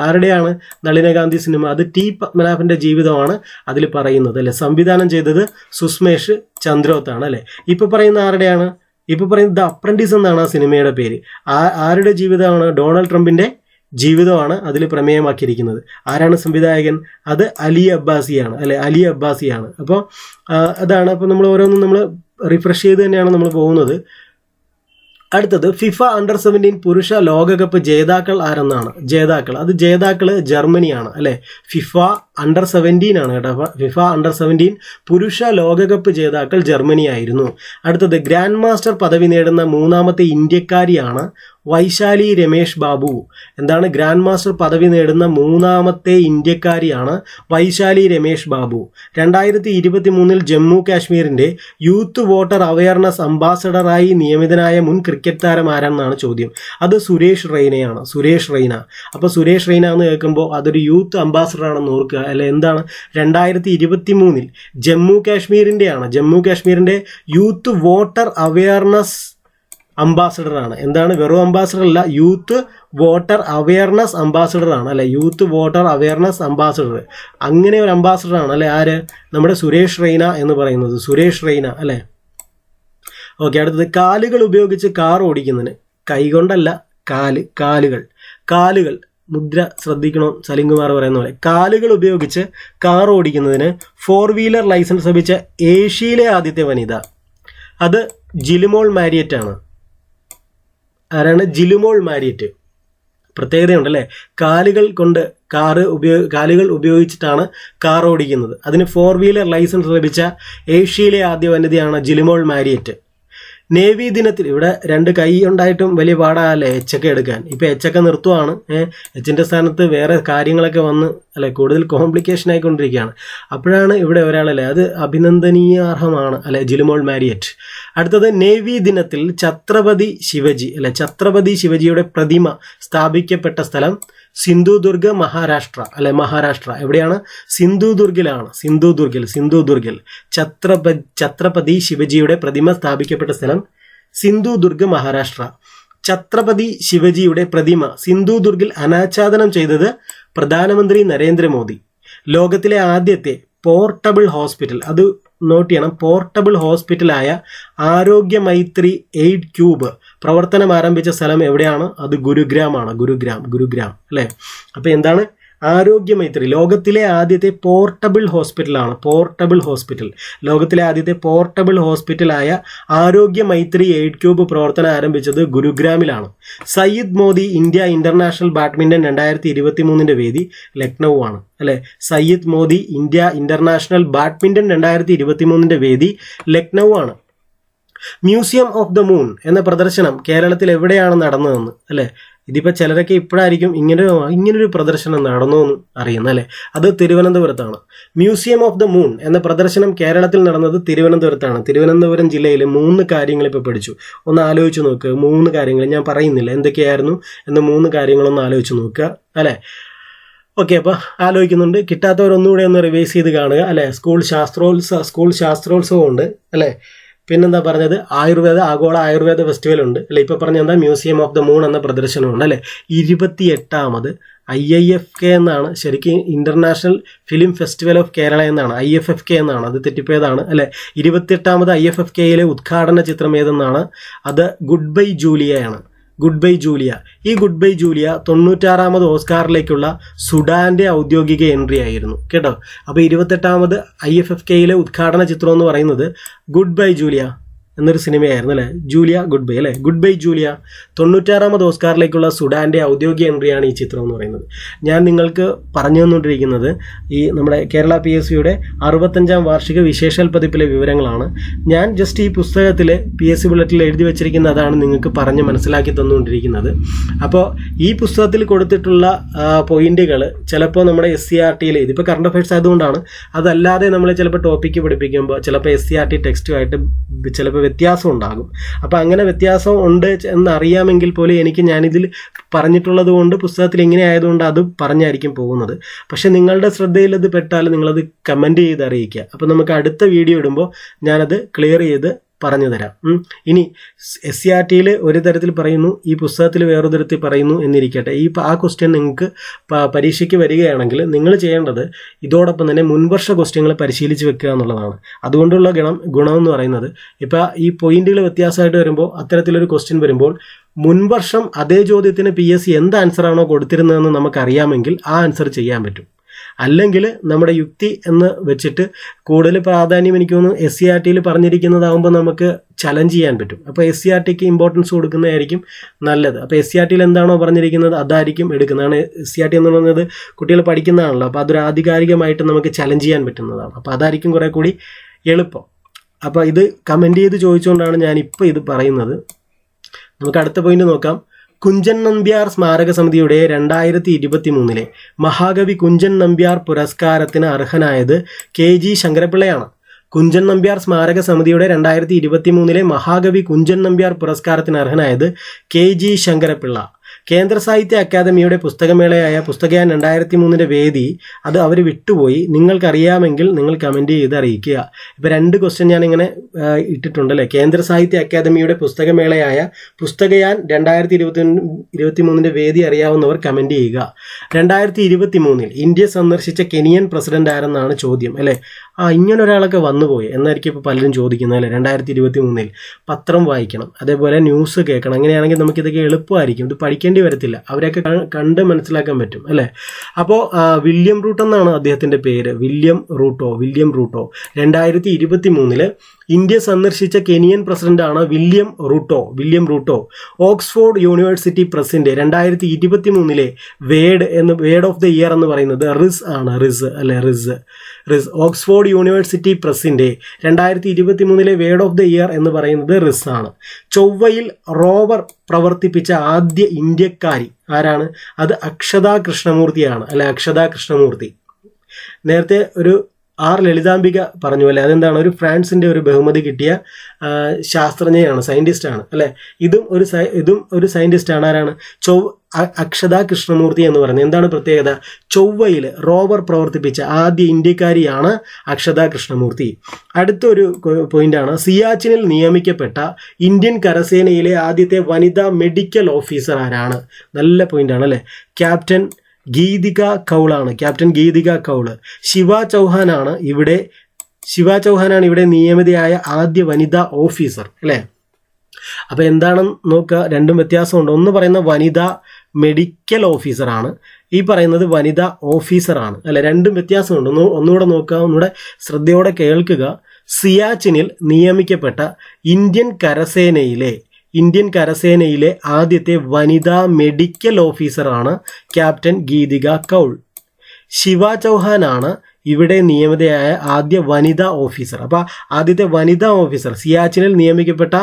ആരുടെയാണ് നളിനകാന്തി സിനിമ? അത് ടി പത്മനാഭന്റെ ജീവിതമാണ് അതിൽ പറയുന്നത് അല്ലെ. സംവിധാനം ചെയ്തത് സുസ്മേഷ് ചന്ദ്രോത്താണ് അല്ലെ. ഇപ്പൊ പറയുന്ന ആരുടെയാണ്? ഇപ്പൊ പറയുന്നത് ദ അപ്രന്റീസ് എന്നാണ് ആ സിനിമയുടെ പേര്. ആരുടെ ജീവിതമാണ്? ഡൊണാൾഡ് ട്രംപിന്റെ ജീവിതമാണ് അതിൽ പ്രമേയമാക്കിയിരിക്കുന്നത്. ആരാണ് സംവിധായകൻ? അത് അലി അബ്ബാസിയാണ് അല്ലെ. അലി അബ്ബാസിയാണ്. അപ്പോൾ അതാണ്. അപ്പോൾ നമ്മൾ ഓരോന്നും നമ്മൾ റിഫ്രഷ് ചെയ്ത് തന്നെയാണ് നമ്മൾ പോകുന്നത്. അടുത്തത് ഫിഫ അണ്ടർ-17 പുരുഷ ലോകകപ്പ് ജേതാക്കൾ ആരെന്നാണ്. ജേതാക്കൾ ജർമ്മനിയാണ് അല്ലെ. ഫിഫ അണ്ടർ-17 ആണ് കേട്ടോ. ഫിഫ അണ്ടർ-17 പുരുഷ ലോകകപ്പ് ജേതാക്കൾ ജർമ്മനി ആയിരുന്നു. അടുത്തത് ഗ്രാൻഡ് മാസ്റ്റർ പദവി നേടുന്ന 3ാമത്തെ ഇന്ത്യക്കാരിയാണ് വൈശാലി രമേഷ് ബാബു. എന്താണ്? ഗ്രാൻഡ് മാസ്റ്റർ പദവി നേടുന്ന 3ാമത്തെ ഇന്ത്യക്കാരിയാണ് വൈശാലി രമേഷ് ബാബു. 2023 ജമ്മു കാശ്മീരിന്റെ യൂത്ത് വോട്ടർ അവയർനെസ് അംബാസഡറായി നിയമിതനായ മുൻ ക്രിക്കറ്റ് താരം ആരാണെന്നാണ് ചോദ്യം. അത് സുരേഷ് റെയ്നയാണ്. അപ്പോൾ സുരേഷ് റെയ്ന എന്ന് കേൾക്കുമ്പോൾ അതൊരു യൂത്ത് അംബാസഡർ ആണെന്ന് ഓർക്കുക അല്ലെ. എന്താണ്? 2023 ജമ്മു കാശ്മീരിന്റെ യൂത്ത് വോട്ടർ അവയർനെസ് അംബാസഡർ ആണ്. എന്താണ്? വെറും അംബാസഡർ അല്ല, യൂത്ത് വോട്ടർ അവയർനെസ് അംബാസഡർ ആണ് അല്ലെ. യൂത്ത് വോട്ടർ അവയർനെസ് അംബാസഡർ, അങ്ങനെ ഒരു അംബാസഡർ ആണ് അല്ലെ. ആര്? നമ്മുടെ സുരേഷ് റെയ്ന എന്ന് പറയുന്നത്. സുരേഷ് റെയ്ന അല്ലെ. ഓക്കെ. അടുത്തത് കാലുകൾ ഉപയോഗിച്ച് കാർ ഓടിക്കുന്നതിന്, കൈകൊണ്ടല്ല, കാലുകൾ മുദ്ര ശ്രദ്ധിക്കണം. സലിംകുമാർ പറയുന്ന പോലെ കാലുകൾ ഉപയോഗിച്ച് കാർ ഓടിക്കുന്നതിന് 4 വീലർ ലൈസൻസ് ലഭിച്ച ഏഷ്യയിലെ ആദ്യത്തെ വനിത അത് ജിലുമോൾ മാരിയറ്റ് ആണ്. ആരാണ്? ജിലുമോൾ മാരിയറ്റ്. പ്രത്യേകതയുണ്ട് അല്ലേ. കാലുകൾ ഉപയോഗിച്ചിട്ടാണ് കാർ ഓടിക്കുന്നത്. അതിന് 4 വീലർ ലൈസൻസ് ലഭിച്ച ഏഷ്യയിലെ ആദ്യ വനിതയാണ് ജിലിമോൾ മാരിയറ്റ്. നേവി ദിനത്തിൽ ഇവിടെ 2 കൈ ഉണ്ടായിട്ടും വലിയ പാടാല്ലേ എച്ചൊക്കെ എടുക്കാൻ. ഇപ്പം എച്ചൊക്കെ നിർത്തുവാണ്. എച്ചിൻ്റെ സ്ഥാനത്ത് വേറെ കാര്യങ്ങളൊക്കെ വന്ന് അല്ലെ കൂടുതൽ കോംപ്ലിക്കേഷൻ ആയിക്കൊണ്ടിരിക്കുകയാണ്. അപ്പോഴാണ് ഇവിടെ ഒരാളല്ലേ, അത് അഭിനന്ദനീയാർഹമാണ് അല്ലെ, ജിലിമോൾ മാരിയറ്റ്. അടുത്തത് നേവി ദിനത്തിൽ ഛത്രപതി ശിവജിയുടെ പ്രതിമ സ്ഥാപിക്കപ്പെട്ട സ്ഥലം സിന്ധുദുർഗ്, മഹാരാഷ്ട്ര. എവിടെയാണ്? സിന്ധുദുർഗിൽ ഛത്രപതി ശിവജിയുടെ പ്രതിമ സ്ഥാപിക്കപ്പെട്ട സ്ഥലം സിന്ധുദുർഗ്, മഹാരാഷ്ട്ര. ഛത്രപതി ശിവജിയുടെ പ്രതിമ സിന്ധുദുർഗിൽ അനാച്ഛാദനം ചെയ്തത് പ്രധാനമന്ത്രി നരേന്ദ്രമോദി. ലോകത്തിലെ ആദ്യത്തെ പോർട്ടബിൾ ഹോസ്പിറ്റൽ, അത് നോട്ട് ചെയ്യണം, പോർട്ടബിൾ ഹോസ്പിറ്റലായ ആരോഗ്യ മൈത്രി എയ്ഡ് ക്യൂബ് പ്രവർത്തനം ആരംഭിച്ച സ്ഥലം എവിടെയാണ്? അത് ഗുരുഗ്രാമാണ്. ഗുരുഗ്രാം അല്ലേ. അപ്പോൾ എന്താണ്? ആരോഗ്യ മൈത്രി ലോകത്തിലെ ആദ്യത്തെ പോർട്ടബിൾ ഹോസ്പിറ്റൽ. ലോകത്തിലെ ആദ്യത്തെ പോർട്ടബിൾ ഹോസ്പിറ്റലായ ആരോഗ്യ മൈത്രി എയ്ഡ് ക്യൂബ് പ്രവർത്തനം ആരംഭിച്ചത് ഗുരുഗ്രാമിലാണ്. സയ്യിദ് മോദി ഇന്ത്യ ഇന്റർനാഷണൽ ബാഡ്മിൻ്റൺ 2023 വേദി ലക്നൗ ആണ് അല്ലേ. സയ്യിദ് മോദി ഇന്ത്യ ഇന്റർനാഷണൽ ബാഡ്മിൻ്റൺ 2023 വേദി ലക്നൗ ആണ്. മ്യൂസിയം ഓഫ് ദ മൂൺ എന്ന പ്രദർശനം കേരളത്തിൽ എവിടെയാണ് നടന്നതെന്ന് അല്ലേ. ഇതിപ്പോൾ ചിലരൊക്കെ ഇപ്പോഴായിരിക്കും ഇങ്ങനൊരു പ്രദർശനം നടന്നു എന്ന് അറിയുന്നത് അല്ലേ. അത് തിരുവനന്തപുരത്താണ്. മ്യൂസിയം ഓഫ് ദ മൂൺ എന്ന പ്രദർശനം കേരളത്തിൽ നടന്നത് തിരുവനന്തപുരത്താണ്. തിരുവനന്തപുരം ജില്ലയിൽ 3 കാര്യങ്ങൾ ഇപ്പോൾ പഠിച്ചു. ഒന്ന് ആലോചിച്ച് നോക്കുക. 3 കാര്യങ്ങൾ ഞാൻ പറയുന്നില്ല എന്തൊക്കെയായിരുന്നു എന്ന്, 3 കാര്യങ്ങളൊന്ന് ആലോചിച്ച് നോക്കുക അല്ലേ. ഓക്കെ, അപ്പോൾ ആലോചിക്കുന്നുണ്ട്. കിട്ടാത്തവരൊന്നുകൂടെ ഒന്ന് റിവൈസ് ചെയ്ത് കാണുക അല്ലേ. സ്കൂൾ ശാസ്ത്രോത്സവം ഉണ്ട് അല്ലേ. പിന്നെന്താ പറഞ്ഞത്? ആഗോള ആയുർവേദ ഫെസ്റ്റിവൽ ഉണ്ട് അല്ലെ. ഇപ്പോൾ പറഞ്ഞ എന്താ? മ്യൂസിയം ഓഫ് ദ മൂൺ എന്ന പ്രദർശനമുണ്ട് അല്ലെ. 28ാമത് IIFK എന്നാണ്, ശരിക്കും international film festival of Kerala എന്നാണ്, IFFK എന്നാണ്, അത് തെറ്റിപ്പോയതാണ് അല്ലെ. 28ാമത് IFFKയിലെ ഉദ്ഘാടന ചിത്രം ഏതെന്നാണ്? അത് ഗുഡ് ബൈ ജൂലിയയാണ്. ഗുഡ് ബൈ ജൂലിയ 96ാമത് ഓസ്കാറിലേക്കുള്ള സുഡാന്റെ ഔദ്യോഗിക എൻട്രി ആയിരുന്നു കേട്ടോ. അപ്പോൾ 28ാമത് IFFKയിലെ ഉദ്ഘാടന ചിത്രം എന്ന് പറയുന്നത് ഗുഡ് ബൈ ജൂലിയ എന്നൊരു സിനിമയായിരുന്നു അല്ലേ. ജൂലിയ ഗുഡ് ബൈ അല്ലേ. ഗുഡ് ബൈ ജൂലിയ 96ാമത് ഓസ്കാറിലേക്കുള്ള സുഡാന്റെ ഔദ്യോഗിക എൻട്രിയാണ് ഈ ചിത്രം എന്ന് പറയുന്നത്. ഞാൻ നിങ്ങൾക്ക് പറഞ്ഞു തന്നുകൊണ്ടിരിക്കുന്നത് ഈ നമ്മുടെ കേരള PSCയുടെ 65ാം വാർഷിക വിശേഷാൽ പതിപ്പിലെ വിവരങ്ങളാണ്. ഞാൻ ജസ്റ്റ് ഈ പുസ്തകത്തിൽ PSC ബുള്ളറ്റിൽ എഴുതി വെച്ചിരിക്കുന്ന അതാണ് നിങ്ങൾക്ക് പറഞ്ഞ് മനസ്സിലാക്കി തന്നുകൊണ്ടിരിക്കുന്നത്. അപ്പോൾ ഈ പുസ്തകത്തിൽ കൊടുത്തിട്ടുള്ള പോയിന്റുകൾ ചിലപ്പോൾ നമ്മുടെ SCRTയിൽ, ഇതിപ്പോൾ കറണ്ട് അഫയേഴ്സ് ആയതുകൊണ്ടാണ്, അതല്ലാതെ നമ്മൾ ചിലപ്പോൾ ടോപ്പിക്ക് പഠിപ്പിക്കുമ്പോൾ ചിലപ്പോൾ SCRT ടെക്സ്റ്റുമായിട്ട് ചിലപ്പോൾ വ്യത്യാസം ഉണ്ടാകും. അപ്പോൾ അങ്ങനെ വ്യത്യാസം ഉണ്ട് എന്നറിയാമെങ്കിൽ പോലും ഞാനിതിൽ പറഞ്ഞിട്ടുള്ളത് കൊണ്ട്, പുസ്തകത്തിൽ ഇങ്ങനെ ആയതുകൊണ്ട് അത് പറഞ്ഞായിരിക്കും പോകുന്നത്. പക്ഷെ നിങ്ങളുടെ ശ്രദ്ധയിൽ അത് പെട്ടാൽ നിങ്ങളത് കമൻറ്റ് ചെയ്ത് അറിയിക്കുക. അപ്പോൾ നമുക്ക് അടുത്ത വീഡിയോ ഇടുമ്പോൾ ഞാനത് ക്ലിയർ ചെയ്ത് പറഞ്ഞു തരാം. ഇനി SCRTയിൽ ഒരു തരത്തിൽ പറയുന്നു, ഈ പുസ്തകത്തിൽ വേറൊരു തരത്തിൽ പറയുന്നു എന്നിരിക്കട്ടെ. ആ ക്വസ്റ്റ്യൻ നിങ്ങൾക്ക് പരീക്ഷയ്ക്ക് വരികയാണെങ്കിൽ നിങ്ങൾ ചെയ്യേണ്ടത് ഇതോടൊപ്പം തന്നെ മുൻവർഷ ക്വസ്റ്റ്യങ്ങൾ പരിശീലിച്ച് വെക്കുക എന്നുള്ളതാണ്. അതുകൊണ്ടുള്ള ഗുണം എന്ന് പറയുന്നത്, ഇപ്പോൾ ഈ പോയിന്റുകൾ വ്യത്യാസമായിട്ട് വരുമ്പോൾ, അത്തരത്തിലൊരു ക്വസ്റ്റ്യൻ വരുമ്പോൾ മുൻവർഷം അതേ ചോദ്യത്തിന് PSC എന്ത് ആൻസറാണോ കൊടുത്തിരുന്നതെന്ന് നമുക്കറിയാമെങ്കിൽ ആ ആൻസർ ചെയ്യാൻ പറ്റും. അല്ലെങ്കിൽ നമ്മുടെ യുക്തി എന്ന് വെച്ചിട്ട് കൂടുതൽ പ്രാധാന്യം എനിക്ക് തോന്നുന്നു SCRTയിൽ പറഞ്ഞിരിക്കുന്നതാകുമ്പോൾ നമുക്ക് ചലഞ്ച് ചെയ്യാൻ പറ്റും. അപ്പോൾ SCRTക്ക് ഇമ്പോർട്ടൻസ് കൊടുക്കുന്നതായിരിക്കും നല്ലത്. അപ്പോൾ SCRTയിൽ എന്താണോ പറഞ്ഞിരിക്കുന്നത് അതായിരിക്കും എടുക്കുന്നതാണ്. SCRT എന്ന് പറയുന്നത് കുട്ടികൾ പഠിക്കുന്നതാണല്ലോ, അപ്പോൾ അതൊരു ആധികാരികമായിട്ട് നമുക്ക് ചലഞ്ച് ചെയ്യാൻ പറ്റുന്നതാണ്. അപ്പോൾ അതായിരിക്കും കുറേ കൂടി എളുപ്പം. അപ്പോൾ ഇത് കമൻറ്റ് ചെയ്ത് ചോദിച്ചുകൊണ്ടാണ് ഞാനിപ്പോൾ ഇത് പറയുന്നത്. നമുക്ക് അടുത്ത പോയിന്റ് നോക്കാം. കുഞ്ചൻ നമ്പ്യാർ സ്മാരക സമിതിയുടെ 2023 മഹാകവി കുഞ്ചൻ നമ്പ്യാർ പുരസ്കാരത്തിന് അർഹനായത് KG ശങ്കരപിള്ളയാണ്. കുഞ്ചൻ നമ്പ്യാർ സ്മാരക സമിതിയുടെ 2023 മഹാകവി കുഞ്ചൻ നമ്പ്യാർ പുരസ്കാരത്തിന് അർഹനായത് KG ശങ്കരപിള്ള. കേന്ദ്ര സാഹിത്യ അക്കാദമിയുടെ പുസ്തകമേളയായ പുസ്തകയാൻ 2003 വേദി അത് അവർ വിട്ടുപോയി. നിങ്ങൾക്കറിയാമെങ്കിൽ നിങ്ങൾ കമൻറ്റ് ചെയ്ത് അറിയിക്കുക. ഇപ്പോൾ 2 ക്വസ്റ്റ്യൻ ഞാനിങ്ങനെ ഇട്ടിട്ടുണ്ടല്ലേ. കേന്ദ്ര സാഹിത്യ അക്കാദമിയുടെ പുസ്തകമേളയായ പുസ്തകയാൻ 2023 വേദി അറിയാവുന്നവർ കമൻറ്റ് ചെയ്യുക. 2023 ഇന്ത്യ സന്ദർശിച്ച കെനിയൻ പ്രസിഡന്റ് ആരെന്നാണ് ചോദ്യം അല്ലേ. ഇങ്ങനൊരാളൊക്കെ വന്നുപോയി എന്നായിരിക്കും ഇപ്പോൾ പലരും ചോദിക്കുന്നത് അല്ലേ. 2023 പത്രം വായിക്കണം, അതേപോലെ ന്യൂസ് കേൾക്കണം. അങ്ങനെയാണെങ്കിൽ നമുക്കിതൊക്കെ എളുപ്പമായിരിക്കും, ഇത് പഠിക്കേണ്ടി വരത്തില്ല, അവരെയൊക്കെ കണ്ട് മനസ്സിലാക്കാൻ പറ്റും അല്ലേ. അപ്പോൾ വില്യം റൂട്ടോ എന്നാണ് അദ്ദേഹത്തിൻ്റെ പേര്. വില്യം റൂട്ടോ 2023 ഇന്ത്യ സന്ദർശിച്ച കെനിയൻ പ്രസിഡന്റാണ് വില്യം റൂട്ടോ. ഓക്സ്ഫോർഡ് യൂണിവേഴ്സിറ്റി പ്രസിന്റെ 2023 വേർഡ് ഓഫ് ദ ഇയർ എന്ന് പറയുന്നത് റിസ് ആണ്. റിസ്. ഓക്സ്ഫോർഡ് യൂണിവേഴ്സിറ്റി പ്രസിന്റെ 2023 വേർഡ് ഓഫ് ദ ഇയർ എന്ന് പറയുന്നത് റിസ് ആണ്. ചൊവ്വയിൽ റോവർ പ്രവർത്തിപ്പിച്ച ആദ്യ ഇന്ത്യക്കാരി ആരാണ്? അത് അക്ഷതാ കൃഷ്ണമൂർത്തി. നേരത്തെ ഒരു ലളിതാംബിക പറഞ്ഞു അല്ലേ, അതെന്താണ്? ഒരു ഫ്രാൻസിന്റെ ഒരു ബഹുമതി കിട്ടിയ ശാസ്ത്രജ്ഞയാണ്, സയന്റിസ്റ്റാണ് അല്ലെ. ഇതും ഒരു സയന്റിസ്റ്റാണ്. ആരാണ്? അക്ഷതാ കൃഷ്ണമൂർത്തി എന്ന് പറയുന്നത്. എന്താണ് പ്രത്യേകത? ചൊവ്വയിൽ റോവർ പ്രവർത്തിപ്പിച്ച ആദ്യ ഇന്ത്യക്കാരിയാണ് അക്ഷതാ കൃഷ്ണമൂർത്തി. അടുത്തൊരു പോയിന്റാണ്, സിയാച്ചിനിൽ നിയമിക്കപ്പെട്ട ഇന്ത്യൻ കരസേനയിലെ ആദ്യത്തെ വനിതാ മെഡിക്കൽ ഓഫീസർ ആരാണ്? നല്ല പോയിന്റാണ് അല്ലെ. ക്യാപ്റ്റൻ ഗീതിക കൗള്. ശിവ ചൗഹാനാണ് ഇവിടെ നിയമിതയായ ആദ്യ വനിതാ ഓഫീസർ അല്ലേ. അപ്പൊ എന്താണെന്ന് നോക്കുക, രണ്ടും വ്യത്യാസമുണ്ട്. ഒന്ന് പറയുന്ന വനിതാ മെഡിക്കൽ ഓഫീസറാണ്, ഈ പറയുന്നത് വനിതാ ഓഫീസറാണ് അല്ലെ. രണ്ടും വ്യത്യാസമുണ്ട്. ഒന്നുകൂടെ നോക്കുക, ഒന്നുകൂടെ ശ്രദ്ധയോടെ കേൾക്കുക. സിയാച്ചിനിൽ നിയമിക്കപ്പെട്ട ഇന്ത്യൻ കരസേനയിലെ ആദ്യത്തെ വനിതാ മെഡിക്കൽ ഓഫീസറാണ് ക്യാപ്റ്റൻ ഗീതിക കൗൾ. ശിവ ചൗഹാനാണ് ഇവിടെ നിയമിതയായ ആദ്യ വനിതാ ഓഫീസർ. അപ്പോൾ ആദ്യത്തെ വനിതാ ഓഫീസർ, സിയാച്ചിനിൽ നിയമിക്കപ്പെട്ട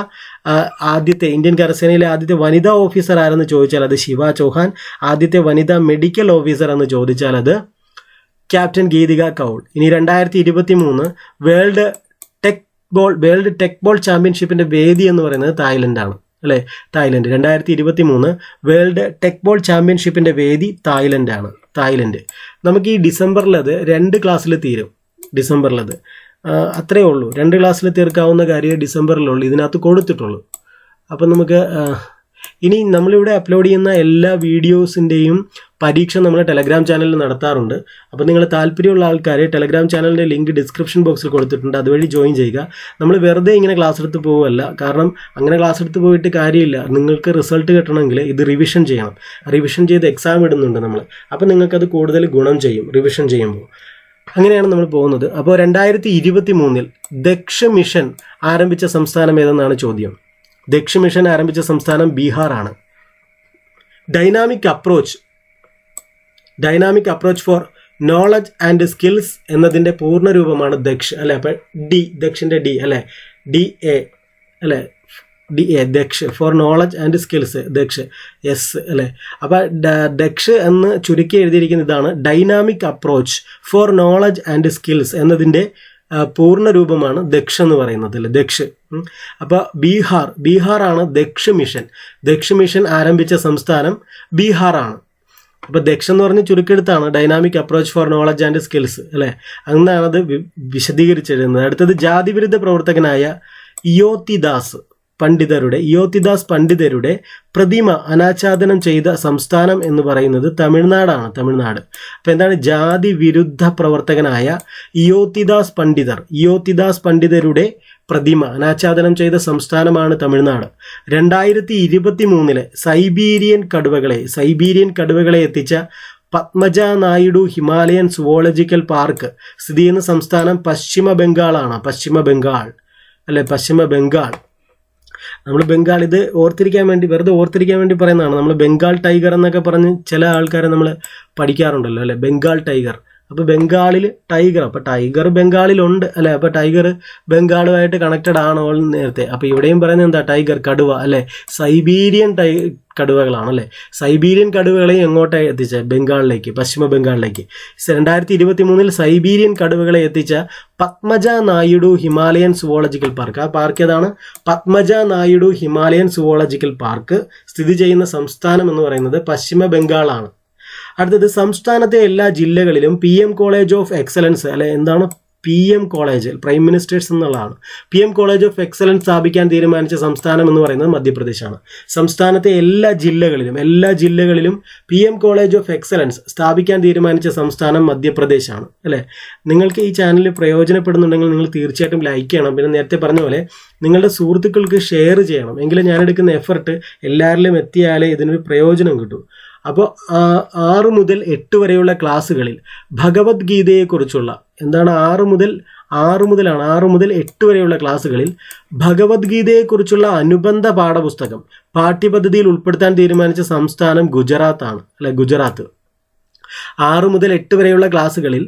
ഇന്ത്യൻ കരസേനയിലെ ആദ്യത്തെ വനിതാ ഓഫീസർ ആരെന്ന് ചോദിച്ചാൽ അത് ശിവ ചൗഹാൻ. ആദ്യത്തെ വനിതാ മെഡിക്കൽ ഓഫീസർ എന്ന് ചോദിച്ചാൽ അത് ക്യാപ്റ്റൻ ഗീതിക കൗൾ. ഇനി 2023 വേൾഡ് ടെക് ബോൾ ചാമ്പ്യൻഷിപ്പിന്റെ വേദി എന്ന് പറയുന്നത് തായ്ലൻഡാണ് അല്ലേ. 2023 വേൾഡ് ടെക് ബോൾ ചാമ്പ്യൻഷിപ്പിന്റെ വേദി തായ്ലൻഡ്. നമുക്ക് ഈ ഡിസംബറിൽ അത് 2 ക്ലാസ്സിൽ തീരും. അത്രേ ഉള്ളൂ. 2 ക്ലാസ്സിൽ തീർക്കാവുന്ന കാര്യം ഡിസംബറിലുള്ളൂ, ഇതിനകത്ത് കൊടുത്തിട്ടുള്ളൂ. അപ്പം നമുക്ക് ഇനി നമ്മളിവിടെ അപ്ലോഡ് ചെയ്യുന്ന എല്ലാ വീഡിയോസിൻ്റെയും പരീക്ഷ നമ്മൾ ടെലഗ്രാം ചാനലിൽ നടത്താറുണ്ട്. അപ്പോൾ നിങ്ങൾ താല്പര്യമുള്ള ആൾക്കാർ ടെലഗ്രാം ചാനലിൻ്റെ ലിങ്ക് ഡിസ്ക്രിപ്ഷൻ ബോക്സിൽ കൊടുത്തിട്ടുണ്ട്, അതുവഴി ജോയിൻ ചെയ്യുക. നമ്മൾ വെറുതെ ഇങ്ങനെ ക്ലാസ് എടുത്ത് പോവുകയല്ല, കാരണം അങ്ങനെ ക്ലാസ് എടുത്ത് പോയിട്ട് കാര്യമില്ല. നിങ്ങൾക്ക് റിസൾട്ട് കിട്ടണമെങ്കിൽ ഇത് റിവിഷൻ ചെയ്യണം. റിവിഷൻ ചെയ്ത് എക്സാം ഇടുന്നുണ്ട് നമ്മൾ, അപ്പോൾ നിങ്ങൾക്കത് കൂടുതൽ ഗുണം ചെയ്യും റിവിഷൻ ചെയ്യുമ്പോൾ. അങ്ങനെയാണ് നമ്മൾ പോകുന്നത്. അപ്പോൾ 2023 ദക്ഷ മിഷൻ ആരംഭിച്ച സംസ്ഥാനം ഏതെന്നാണ് ചോദ്യം. ദക്ഷ മിഷൻ ആരംഭിച്ച സംസ്ഥാനം ബീഹാർ ആണ്. Dynamic approach for knowledge and skills എന്നതിൻ്റെ പൂർണ്ണ രൂപമാണ് ദക്ഷ് അല്ലെ. അപ്പം ദക്ഷിൻ്റെ അല്ലെ, Daksh four knowledge and skills, Daksh അല്ലെ. അപ്പം ദക്ഷ് എന്ന് ചുരുക്കി എഴുതിയിരിക്കുന്ന ഇതാണ് dynamic approach for knowledge and skills എന്നതിൻ്റെ പൂർണ്ണ രൂപമാണ് ദക്ഷ എന്ന് പറയുന്നത് അല്ലേ, ദക്ഷ്. അപ്പോൾ ബീഹാറാണ് ദക്ഷ മിഷൻ ആരംഭിച്ച സംസ്ഥാനം ബീഹാറാണ്. അപ്പോൾ ദക്ഷ എന്ന് പറഞ്ഞ് ചുരുക്കെടുത്താണ് dynamic approach for knowledge and skills അല്ലേ. അങ്ങനെയാണത് വിശദീകരിച്ചെഴുതുന്നത്. അടുത്തത് ജാതിവിരുദ്ധ പ്രവർത്തകനായ ഇയോത്തിദാസ് പണ്ഡിതരുടെ പ്രതിമ അനാച്ഛാദനം ചെയ്ത സംസ്ഥാനം എന്ന് പറയുന്നത് തമിഴ്നാടാണ്. അപ്പോൾ എന്താണ്? ജാതി വിരുദ്ധ പ്രവർത്തകനായ ഇയോത്തിദാസ് പണ്ഡിതരുടെ പ്രതിമ അനാച്ഛാദനം ചെയ്ത സംസ്ഥാനമാണ് തമിഴ്നാട്. 2023 സൈബീരിയൻ കടുവകളെ എത്തിച്ച Padmaja Naidu Himalayan zoological park സ്ഥിതി ചെയ്യുന്ന സംസ്ഥാനം പശ്ചിമ ബംഗാൾ. നമ്മൾ ബംഗാൾ, ഇത് വെറുതെ ഓർത്തിരിക്കാൻ വേണ്ടി പറയുന്നതാണ്. നമ്മൾ ബംഗാൾ ടൈഗർ എന്നൊക്കെ പറഞ്ഞ് ചില ആൾക്കാരെ നമ്മൾ പഠിക്കാറുണ്ടല്ലോ അല്ലെ, ബംഗാൾ ടൈഗർ. അപ്പോൾ ബംഗാളിൽ ടൈഗർ, അപ്പോൾ ടൈഗർ ബംഗാളിലുണ്ട് അല്ലെ. അപ്പോൾ ടൈഗർ ബംഗാളുമായിട്ട് കണക്റ്റഡ് ആണോ നേരത്തെ. അപ്പോൾ ഇവിടെയും പറയുന്നത് എന്താ? ടൈഗർ, കടുവ അല്ലെ. സൈബീരിയൻ കടുവകളാണ് അല്ലെ. സൈബീരിയൻ കടുവകളെയും എങ്ങോട്ടായി എത്തിച്ച? ബംഗാളിലേക്ക്, പശ്ചിമ ബംഗാളിലേക്ക്. 2023 സൈബീരിയൻ കടുവകളെ എത്തിച്ച Padmaja Naidu Himalayan zoological park. ആ പാർക്ക് ഏതാണ്? Padmaja Naidu Himalayan zoological park സ്ഥിതി ചെയ്യുന്ന സംസ്ഥാനം എന്ന് പറയുന്നത് പശ്ചിമ ബംഗാളാണ്. അടുത്തത് സംസ്ഥാനത്തെ എല്ലാ ജില്ലകളിലും PM കോളേജ് ഓഫ് എക്സലൻസ് അല്ലെ. എന്താണ് PM കോളേജ്? പ്രൈം മിനിസ്റ്റേഴ്സ് എന്നുള്ളതാണ്. PM കോളേജ് ഓഫ് എക്സലൻസ് സ്ഥാപിക്കാൻ തീരുമാനിച്ച സംസ്ഥാനം എന്ന് പറയുന്നത് മധ്യപ്രദേശാണ്. സംസ്ഥാനത്തെ എല്ലാ ജില്ലകളിലും PM കോളേജ് ഓഫ് എക്സലൻസ് സ്ഥാപിക്കാൻ തീരുമാനിച്ച സംസ്ഥാനം മധ്യപ്രദേശാണ് അല്ലേ. നിങ്ങൾക്ക് ഈ ചാനൽ പ്രയോജനപ്പെടുന്നുണ്ടെങ്കിൽ നിങ്ങൾ തീർച്ചയായിട്ടും ലൈക്ക് ചെയ്യണം. പിന്നെ നേരത്തെ പറഞ്ഞ പോലെ നിങ്ങളുടെ സുഹൃത്തുക്കൾക്ക് ഷെയർ ചെയ്യണം. എങ്കിലും ഞാനെടുക്കുന്ന എഫർട്ട് എല്ലാവരിലും എത്തിയാലേ ഇതിനൊരു പ്രയോജനം കിട്ടൂ. അപ്പോൾ 6 മുതൽ 8 വരെയുള്ള ക്ലാസ്സുകളിൽ ഭഗവത്ഗീതയെക്കുറിച്ചുള്ള 6 മുതൽ 6 മുതൽ 8 വരെയുള്ള ക്ലാസ്സുകളിൽ ഭഗവത്ഗീതയെക്കുറിച്ചുള്ള അനുബന്ധ പാഠപുസ്തകം പാഠ്യപദ്ധതിയിൽ ഉൾപ്പെടുത്താൻ തീരുമാനിച്ച സംസ്ഥാനം ഗുജറാത്താണ്, ഗുജറാത്ത്. 6 മുതൽ 8 വരെയുള്ള ക്ലാസ്സുകളിൽ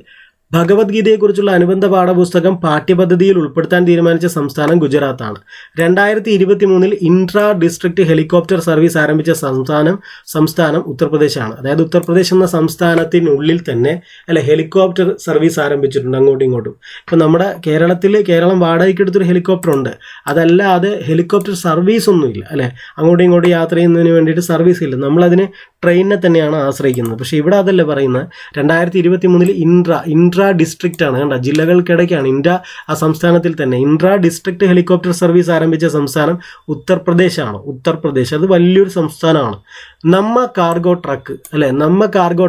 ഭഗവത്ഗീതയെക്കുറിച്ചുള്ള അനുബന്ധ പാഠപുസ്തകം പാഠ്യപദ്ധതിയിൽ ഉൾപ്പെടുത്താൻ തീരുമാനിച്ച സംസ്ഥാനം ഗുജറാത്താണ്. 2023 ഇൻട്രാ ഡിസ്ട്രിക്ട് ഹെലികോപ്റ്റർ സർവീസ് ആരംഭിച്ച സംസ്ഥാനം ഉത്തർപ്രദേശാണ്. അതായത് ഉത്തർപ്രദേശ് എന്ന സംസ്ഥാനത്തിനുള്ളിൽ തന്നെ ഹെലികോപ്റ്റർ സർവീസ് ആരംഭിച്ചിട്ടുണ്ട് അങ്ങോട്ടും ഇങ്ങോട്ടും. ഇപ്പം നമ്മുടെ കേരളം വാടകയ്ക്കെടുത്തൊരു ഹെലികോപ്റ്റർ ഉണ്ട്, അതല്ലാതെ ഹെലികോപ്റ്റർ സർവീസ് ഒന്നുമില്ല അങ്ങോട്ടും ഇങ്ങോട്ടും യാത്ര ചെയ്യുന്നതിന് വേണ്ടിയിട്ട് സർവീസ് ഇല്ല. നമ്മളതിന് ട്രെയിനിനെ തന്നെയാണ് ആശ്രയിക്കുന്നത്. പക്ഷേ ഇവിടെ അതല്ല പറയുന്നത്. 2023 ഇൻട്രാ ഡിസ്ട്രിക്റ്റ് ആണ്, കണ്ട, ജില്ലകൾക്കിടയ്ക്കാണ്. ആ സംസ്ഥാനത്തിൽ തന്നെ ഇൻട്രാ ഡിസ്ട്രിക്ട് ഹെലികോപ്റ്റർ സർവീസ് ആരംഭിച്ച സംസ്ഥാനം ഉത്തർപ്രദേശാണ്. ഉത്തർപ്രദേശ് അത് വലിയൊരു സംസ്ഥാനമാണ്. നമ്മ കാർഗോ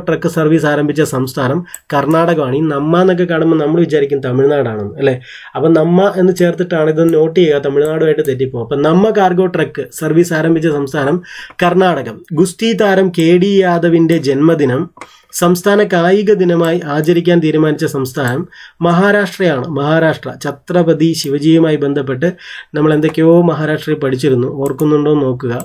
ട്രക്ക് സർവീസ് ആരംഭിച്ച സംസ്ഥാനം കർണാടകമാണ്. ഈ നമ്മ എന്നൊക്കെ കാണുമ്പോൾ നമ്മൾ വിചാരിക്കും തമിഴ്നാടാണെന്ന് അപ്പം നമ്മ എന്ന് ചേർത്തിട്ടാണ് ഇത് നോട്ട് ചെയ്യുക, തമിഴ്നാടുമായിട്ട് തെറ്റിപ്പോകും. അപ്പം നമ്മ കാർഗോ ട്രക്ക് സർവീസ് ആരംഭിച്ച സംസ്ഥാനം കർണാടകം. ഗുസ്തി താരം KD യാദവിൻ്റെ ജന്മദിനം സംസ്ഥാന കായിക ദിനമായി ആചരിക്കാൻ തീരുമാനിച്ച സംസ്ഥാനം മഹാരാഷ്ട്രയാണ്. മഹാരാഷ്ട്ര ഛത്രപതി ശിവജിയുമായി ബന്ധപ്പെട്ട് നമ്മൾ എന്തൊക്കെയോ മഹാരാഷ്ട്രയിൽ പഠിച്ചിരുന്നു, ഓർക്കുന്നുണ്ടോ നോക്കുക.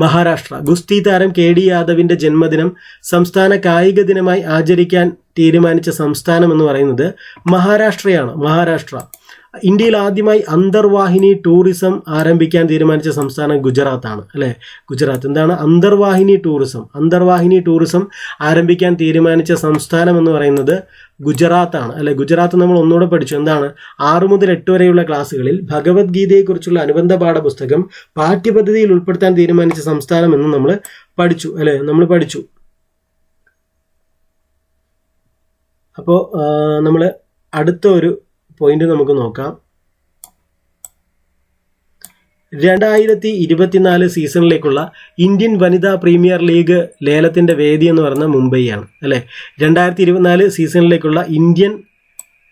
മഹാരാഷ്ട്ര. ഗുസ്തി താരം KD യാദവിൻ്റെ ജന്മദിനം സംസ്ഥാന കായിക ദിനമായി ആചരിക്കാൻ തീരുമാനിച്ച സംസ്ഥാനം എന്ന് പറയുന്നത് മഹാരാഷ്ട്രയാണ്. മഹാരാഷ്ട്ര. ഇന്ത്യയിൽ ആദ്യമായി അന്തർവാഹിനി ടൂറിസം ആരംഭിക്കാൻ തീരുമാനിച്ച സംസ്ഥാനം ഗുജറാത്താണ്. ഗുജറാത്ത്. എന്താണ് അന്തർവാഹിനി ടൂറിസം ആരംഭിക്കാൻ തീരുമാനിച്ച സംസ്ഥാനം എന്ന് പറയുന്നത് ഗുജറാത്താണ്. ഗുജറാത്ത് നമ്മൾ ഒന്നുകൂടെ പഠിച്ചു. എന്താണ്? 6 മുതൽ 8 വരെയുള്ള ക്ലാസ്സുകളിൽ ഭഗവത്ഗീതയെക്കുറിച്ചുള്ള അനുബന്ധ പാഠപുസ്തകം പാഠ്യപദ്ധതിയിൽ ഉൾപ്പെടുത്താൻ തീരുമാനിച്ച സംസ്ഥാനം എന്ന് നമ്മൾ പഠിച്ചു. നമ്മൾ പഠിച്ചു. അപ്പോൾ നമ്മൾ അടുത്ത ഒരു പോയിന്റ് നമുക്ക് നോക്കാം. 2024 സീസണിലേക്കുള്ള ഇന്ത്യൻ വനിതാ പ്രീമിയർ ലീഗ് ലേലത്തിൻ്റെ വേദി എന്ന് പറയുന്നത് മുംബൈയാണ്. 2024 സീസണിലേക്കുള്ള ഇന്ത്യൻ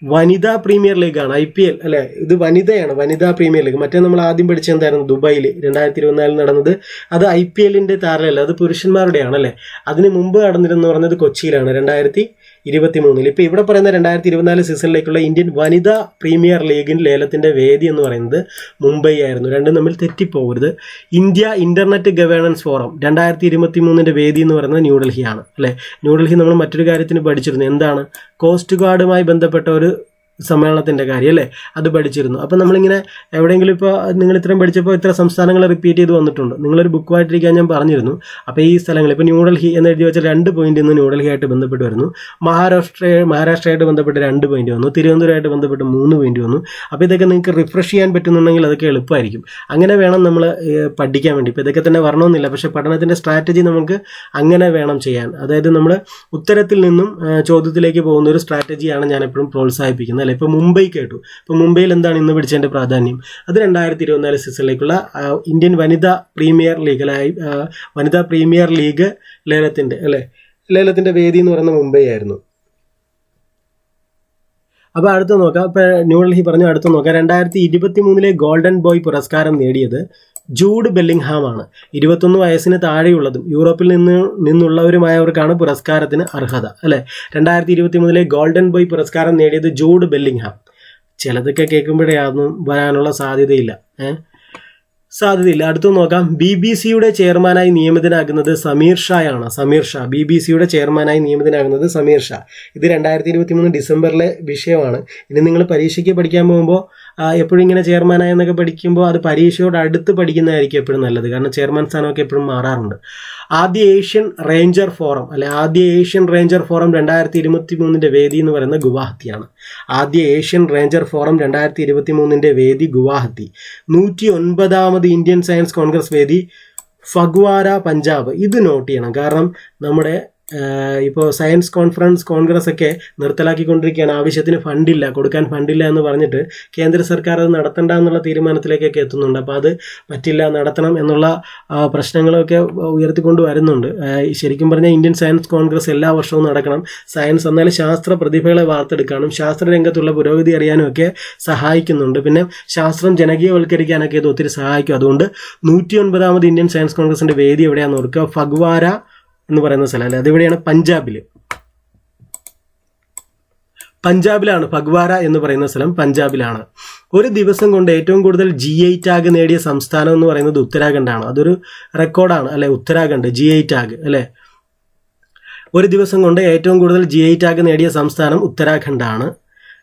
വനിതാ പ്രീമിയർ ലീഗാണ്, IPL. ഇത് വനിതയാണ്, വനിതാ പ്രീമിയർ ലീഗ്. മറ്റേ നമ്മൾ ആദ്യം പഠിച്ചത് എന്തായിരുന്നു? ദുബായിൽ 2024 നടന്നത്. അത് IPLൻ്റെ താരമല്ല, അത് പുരുഷന്മാരുടെയാണ്. അതിന് മുമ്പ് നടന്നിരുന്നു പറഞ്ഞത് കൊച്ചിയിലാണ് 2023. ഇപ്പോൾ ഇവിടെ പറയുന്ന 2024 സീസണിലേക്കുള്ള ഇന്ത്യൻ വനിതാ പ്രീമിയർ ലീഗിൻ്റെ ലേലത്തിൻ്റെ വേദി എന്ന് പറയുന്നത് മുംബൈ ആയിരുന്നു. രണ്ടും തമ്മിൽ തെറ്റിപ്പോകരുത്. ഇന്ത്യ ഇൻ്റർനെറ്റ് ഗവേണൻസ് ഫോറം 2023 വേദി എന്ന് പറയുന്നത് ന്യൂഡൽഹിയാണ്. ന്യൂഡൽഹി നമ്മൾ മറ്റൊരു കാര്യത്തിന് പഠിച്ചിരുന്നു. എന്താണ്? കോസ്റ്റ് ഗാർഡുമായി ബന്ധപ്പെട്ട ഒരു സമ്മേളനത്തിൻ്റെ കാര്യം അത് പഠിച്ചിരുന്നു. അപ്പം നമ്മളിങ്ങനെ എവിടെയെങ്കിലും ഇപ്പോൾ നിങ്ങൾ ഇത്രയും പഠിച്ചപ്പോൾ ഇത്ര സംസ്ഥാനങ്ങൾ റിപ്പീറ്റ് ചെയ്ത് വന്നിട്ടുണ്ട്. നിങ്ങളൊരു ബുക്കുമായിട്ടിരിക്കാൻ ഞാൻ പറഞ്ഞിരുന്നു. അപ്പോൾ ഈ സ്ഥലങ്ങൾ ഇപ്പോൾ ന്യൂഡൽഹി എന്ന് എഴുതി വെച്ച 2 പോയിന്റ് ഇന്ന് ന്യൂഡൽഹിയായിട്ട് ബന്ധപ്പെട്ട് വരുന്നു. മഹാരാഷ്ട്രയായിട്ട് ബന്ധപ്പെട്ട് 2 പോയിന്റ് വന്നു. തിരുവനന്തപുരമായിട്ട് ബന്ധപ്പെട്ട് 3 പോയിന്റ് വന്നു. അപ്പോൾ ഇതൊക്കെ നിങ്ങൾക്ക് റിഫ്രഷ് ചെയ്യാൻ പറ്റുന്നുണ്ടെങ്കിൽ അതൊക്കെ എളുപ്പമായിരിക്കും. അങ്ങനെ വേണം നമ്മൾ പഠിക്കാൻ വേണ്ടി. ഇപ്പോൾ ഇതൊക്കെ തന്നെ വരണമെന്നില്ല, പക്ഷേ പഠനത്തിൻ്റെ സ്ട്രാറ്റജി നമുക്ക് അങ്ങനെ വേണം ചെയ്യാൻ. അതായത് നമ്മൾ ഉത്തരത്തിൽ നിന്നും ചോദ്യത്തിലേക്ക് പോകുന്ന ഒരു സ്ട്രാറ്റജിയാണ് ഞാൻ എപ്പോഴും പ്രോത്സാഹിപ്പിക്കുന്നത്. ഇപ്പോൾ മുംബൈ കേട്ടു. ഇപ്പോൾ മുംബൈയിൽ എന്താണ് ഇന്ന് പിടിച്ചതിൻ്റെ പ്രാധാന്യം? അത് 2024 സീസണിലേക്കുള്ള ഇന്ത്യൻ വനിതാ പ്രീമിയർ ലീഗ് ലേലത്തിൻ്റെ വേദി എന്ന് പറയുന്ന മുംബൈ ആയിരുന്നു. അപ്പോൾ അടുത്ത് നോക്കാം. ഇപ്പോൾ ന്യൂഡൽഹി പറഞ്ഞു. അടുത്ത് നോക്കാം. 2023 ഗോൾഡൻ ബോയ് പുരസ്കാരം നേടിയത് ജൂഡ് ബെല്ലിംഗ്ഹാം ആണ്. 21 വയസ്സിന് താഴെയുള്ളതും യൂറോപ്പിൽ നിന്നുള്ളവരുമായവർക്കാണ് പുരസ്കാരത്തിന് അർഹത. 2023 ഗോൾഡൻ ബോയ് പുരസ്കാരം നേടിയത് ജൂഡ് ബെല്ലിംഗ്ഹാം. ചിലതൊക്കെ കേൾക്കുമ്പോഴേ അതൊന്നും വരാനുള്ള സാധ്യതയില്ല. അടുത്ത് നോക്കാം. BBC-യുടെ ചെയർമാനായി നിയമിതനാകുന്നത് സമീർ ഷായാണ്. BBC-യുടെ ചെയർമാനായി നിയമിതനാകുന്നത് സമീർ ഷാ. ഇത് 2023 ഡിസംബറിലെ വിഷയമാണ്. ഇനി നിങ്ങൾ പരീക്ഷയ്ക്ക് പഠിക്കാൻ പോകുമ്പോൾ എപ്പോഴും ഇങ്ങനെ ചെയർമാനായെന്നൊക്കെ പഠിക്കുമ്പോൾ അത് പരീക്ഷയോട് അടുത്ത് പഠിക്കുന്നതായിരിക്കും എപ്പോഴും നല്ലത്. കാരണം ചെയർമാൻ സ്ഥാനമൊക്കെ എപ്പോഴും മാറാറുണ്ട്. ആദ്യ ഏഷ്യൻ റേഞ്ചർ ഫോറം 2023 വേദി എന്ന് പറയുന്നത് ഗുവാഹത്തിയാണ്. ആദ്യ ഏഷ്യൻ റേഞ്ചർ ഫോറം 2023 വേദി ഗുവാഹത്തി. 109ാമത് ഇന്ത്യൻ സയൻസ് കോൺഗ്രസ് വേദി ഫഗ്വാര, പഞ്ചാബ്. ഇത് നോട്ട് ചെയ്യണം. കാരണം നമ്മുടെ ഇപ്പോൾ സയൻസ് കോൺഗ്രസ് ഒക്കെ നിർത്തലാക്കിക്കൊണ്ടിരിക്കുകയാണ്. ആവശ്യത്തിന് കൊടുക്കാൻ ഫണ്ടില്ല എന്ന് പറഞ്ഞിട്ട് കേന്ദ്ര സർക്കാർ അത് നടത്തണ്ട എന്നുള്ള തീരുമാനത്തിലേക്കൊക്കെ എത്തുന്നുണ്ട്. അപ്പോൾ അത് പറ്റില്ല, നടത്തണം എന്നുള്ള പ്രശ്നങ്ങളൊക്കെ ഉയർത്തിക്കൊണ്ട് വരുന്നുണ്ട്. ശരിക്കും പറഞ്ഞാൽ ഇന്ത്യൻ സയൻസ് കോൺഗ്രസ് എല്ലാ വർഷവും നടക്കണം. സയൻസ് എന്നാൽ ശാസ്ത്ര പ്രതിഭകളെ വാർത്തെടുക്കാനും ശാസ്ത്ര രംഗത്തുള്ള പുരോഗതി അറിയാനും ഒക്കെ സഹായിക്കുന്നുണ്ട്. പിന്നെ ശാസ്ത്രം ജനകീയവൽക്കരിക്കാനൊക്കെ ഇത് ഒത്തിരി സഹായിക്കും. അതുകൊണ്ട് 109ാമത് ഇന്ത്യൻ സയൻസ് കോൺഗ്രസിൻ്റെ വേദി എവിടെയാണെന്ന് ഓർക്കുക. ഫഗ്വാര എന്ന് പറയുന്ന സ്ഥലം. അതെവിടെയാണ്? പഞ്ചാബിൽ. പഞ്ചാബിലാണ്. ഫഗ്വാര എന്ന് പറയുന്ന സ്ഥലം പഞ്ചാബിലാണ്. ഒരു ദിവസം കൊണ്ട് ഏറ്റവും കൂടുതൽ GI ടാഗ് നേടിയ സംസ്ഥാനം എന്ന് പറയുന്നത് ഉത്തരാഖണ്ഡാണ്. അതൊരു റെക്കോർഡാണ് അല്ലെ, ഉത്തരാഖണ്ഡ് GI ടാഗ് അല്ലെ. ഒരു ദിവസം കൊണ്ട് ഏറ്റവും കൂടുതൽ GI ടാഗ് നേടിയ സംസ്ഥാനം ഉത്തരാഖണ്ഡാണ്.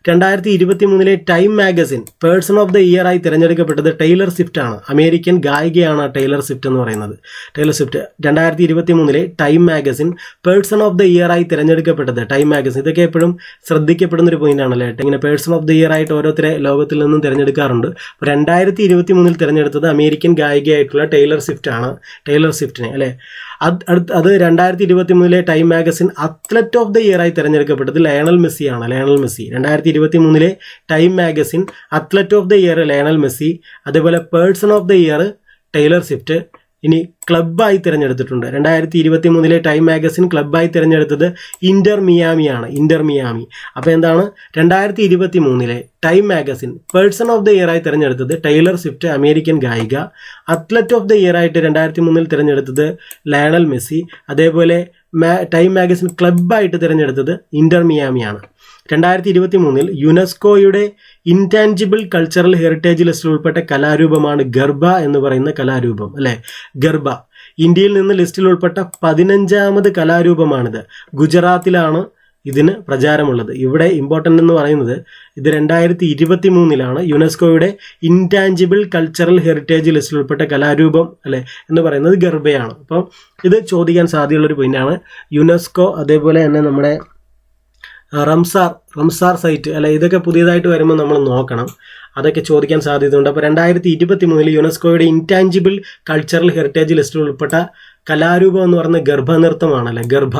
2023 time magazine person of the year ആയി തിരഞ്ഞെടുക്കപ്പെട്ടത് ടൈലർ സ്വിഫ്റ്റ് ആണ്. അമേരിക്കൻ ഗായികയാണ് ടൈലർ സ്വിഫ്റ്റ് എന്ന് പറയുന്നത്. Taylor Swift 2023 time magazine person of the year ആയി തിരഞ്ഞെടുക്കപ്പെട്ടത്. ടൈം മാഗസിൻ ഇതൊക്കെ എപ്പോഴും ശ്രദ്ധിക്കപ്പെടുന്ന ഒരു പോയിന്റ് ആണല്ലേ. ഇങ്ങനെ പേഴ്സൺ ഓഫ് ദ ഇയർ ആയിട്ട് ഓരോരുത്തരെ ലോകത്തിൽ നിന്നും തിരഞ്ഞെടുക്കാറുണ്ട്. 2023 തിരഞ്ഞെടുത്തത് അമേരിക്കൻ ഗായികയായിട്ടുള്ള ടൈലർ സ്വിഫ്റ്റ് ആണ്. ടൈലർ സ്വിഫ്റ്റിനെ അല്ലേ. അത് 2023 time magazine athlete of the year ആയി തിരഞ്ഞെടുക്കപ്പെട്ടത് ലയണൽ മെസ്സി ആണ്. Lionel Messi 2023 time magazine athlete of the year Lionel Messi. അതേപോലെ person of the year Taylor Swift. ഇനി ക്ലബ്ബായി തിരഞ്ഞെടുത്തിട്ടുണ്ട്. 2023 ടൈം മാഗസിൻ ക്ലബ്ബായി തിരഞ്ഞെടുത്തത് ഇന്റർ മിയാമിയാണ്. Inter Miami. അപ്പോൾ എന്താണ് 2023 time magazine person of the year ആയി തിരഞ്ഞെടുത്തത് ടൈലർ സ്വിഫ്റ്റ്, അമേരിക്കൻ ഗായിക. അത്ലറ്റ് ഓഫ് ദ ഇയർ ആയിട്ട് 2003 തിരഞ്ഞെടുത്തത് ലയണൽ മെസ്സി. അതേപോലെ ടൈം മാഗസിൻ ക്ലബ്ബായിട്ട് തിരഞ്ഞെടുത്തത് ഇന്റർ മിയാമിയാണ്. 2023 യുനെസ്കോയുടെ ഇൻടാഞ്ചിബിൾ കൾച്ചറൽ ഹെറിറ്റേജ് ലിസ്റ്റിൽ ഉൾപ്പെട്ട കലാരൂപമാണ് ഗർഭ എന്ന് പറയുന്ന കലാരൂപം അല്ലെ. ഗർഭ ഇന്ത്യയിൽ നിന്ന് ലിസ്റ്റിൽ ഉൾപ്പെട്ട 15ാമത് കലാരൂപമാണിത്. ഗുജറാത്തിലാണ് ഇതിന് പ്രചാരമുള്ളത്. ഇവിടെ ഇമ്പോർട്ടൻ്റ് എന്ന് പറയുന്നത് ഇത് 2023 യുനെസ്കോയുടെ ഇൻടാഞ്ചിബിൾ കൾച്ചറൽ ഹെറിറ്റേജ് ലിസ്റ്റിൽ ഉൾപ്പെട്ട കലാരൂപം അല്ലെ എന്ന് പറയുന്നത് ഗർഭയാണ്. അപ്പം ഇത് ചോദിക്കാൻ സാധ്യതയുള്ളൊരു പോയിന്റാണ്. യുനെസ്കോ അതേപോലെ തന്നെ നമ്മുടെ റംസാർ സൈറ്റ് അല്ലെ, ഇതൊക്കെ പുതിയതായിട്ട് വരുമ്പോൾ നമ്മൾ നോക്കണം. അതൊക്കെ ചോദിക്കാൻ സാധ്യതയുണ്ട്. അപ്പോൾ 2023 യുനെസ്കോയുടെ ഇൻടാഞ്ചിബിൾ കൾച്ചറൽ ഹെറിറ്റേജ് ലിസ്റ്റിൽ ഉൾപ്പെട്ട കലാരൂപം എന്ന് പറയുന്നത് ഗർഭനൃത്തമാണല്ലേ. ഗർഭ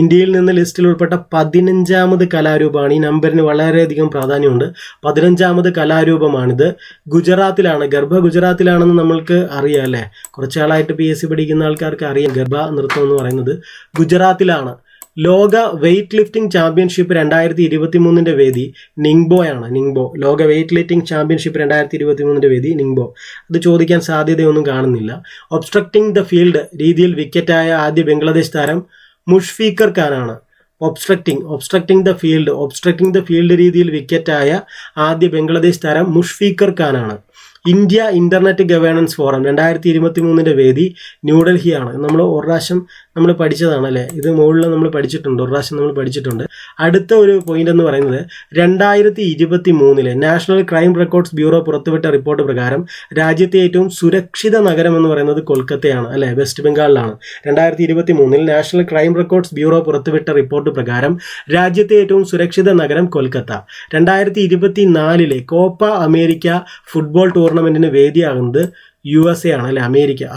ഇന്ത്യയിൽ നിന്ന് ലിസ്റ്റിൽ ഉൾപ്പെട്ട 15ാമത് കലാരൂപമാണ്. ഈ നമ്പറിന് വളരെയധികം പ്രാധാന്യമുണ്ട്. 15ാമത് കലാരൂപമാണിത്. ഗുജറാത്തിലാണ്. ഗർഭ ഗുജറാത്തിലാണെന്ന് നമ്മൾക്ക് അറിയാം അല്ലേ. കുറച്ചാളായിട്ട് PSC പഠിക്കുന്ന ആൾക്കാർക്ക് അറിയാം ഗർഭ നൃത്തം എന്ന് പറയുന്നത് ഗുജറാത്തിലാണ്. ലോക വെയ്റ്റ് ലിഫ്റ്റിംഗ് ചാമ്പ്യൻഷിപ്പ് 2023 വേദി നിങ്ബോയാണ്. നിങ്ബോ ലോക വെയ്റ്റ് ലിഫ്റ്റിംഗ് ചാമ്പ്യൻഷിപ്പ് 2023 വേദി നിങ്ബോ. അത് ചോദിക്കാൻ സാധ്യതയൊന്നും കാണുന്നില്ല. ഒബ്സ്ട്രക്റ്റിംഗ് ദ ഫീൽഡ് രീതിയിൽ വിക്കറ്റായ ആദ്യ ബംഗ്ലാദേശ് താരം മുഷ്ഫീഖർ ഖാനാണ്. ഒബ്സ്ട്രക്റ്റിംഗ് ദ ഫീൽഡ് രീതിയിൽ വിക്കറ്റായ ആദ്യ ബംഗ്ലാദേശ് താരം മുഷ്ഫീഖർ ഖാനാണ്. ഇന്ത്യ ഇന്റർനെറ്റ് ഗവേണൻസ് ഫോറം 2023 വേദി ന്യൂഡൽഹിയാണ്. നമ്മൾ ഒരു പ്രാവശ്യം നമ്മൾ പഠിച്ചതാണ് അല്ലേ. ഇത് മുകളിൽ നമ്മൾ പഠിച്ചിട്ടുണ്ട്, ഒരു പ്രാവശ്യം നമ്മൾ പഠിച്ചിട്ടുണ്ട്. അടുത്ത ഒരു പോയിന്റ് എന്ന് പറയുന്നത് 2023 നാഷണൽ ക്രൈം റെക്കോർഡ്സ് ബ്യൂറോ പുറത്തുവിട്ട റിപ്പോർട്ട് പ്രകാരം രാജ്യത്തെ ഏറ്റവും സുരക്ഷിത നഗരം എന്ന് പറയുന്നത് കൊൽക്കത്തയാണ് അല്ലെ, വെസ്റ്റ് ബംഗാളിലാണ്. 2023 നാഷണൽ ക്രൈം റെക്കോർഡ്സ് ബ്യൂറോ പുറത്തുവിട്ട റിപ്പോർട്ട് പ്രകാരം രാജ്യത്തെ ഏറ്റവും സുരക്ഷിത നഗരം കൊൽക്കത്ത. 2024 കോപ്പ അമേരിക്ക ഫുട്ബോൾ ടൂർണമെന്റിന് വേദിയാകുന്നത് USA ആണ് അല്ലെ.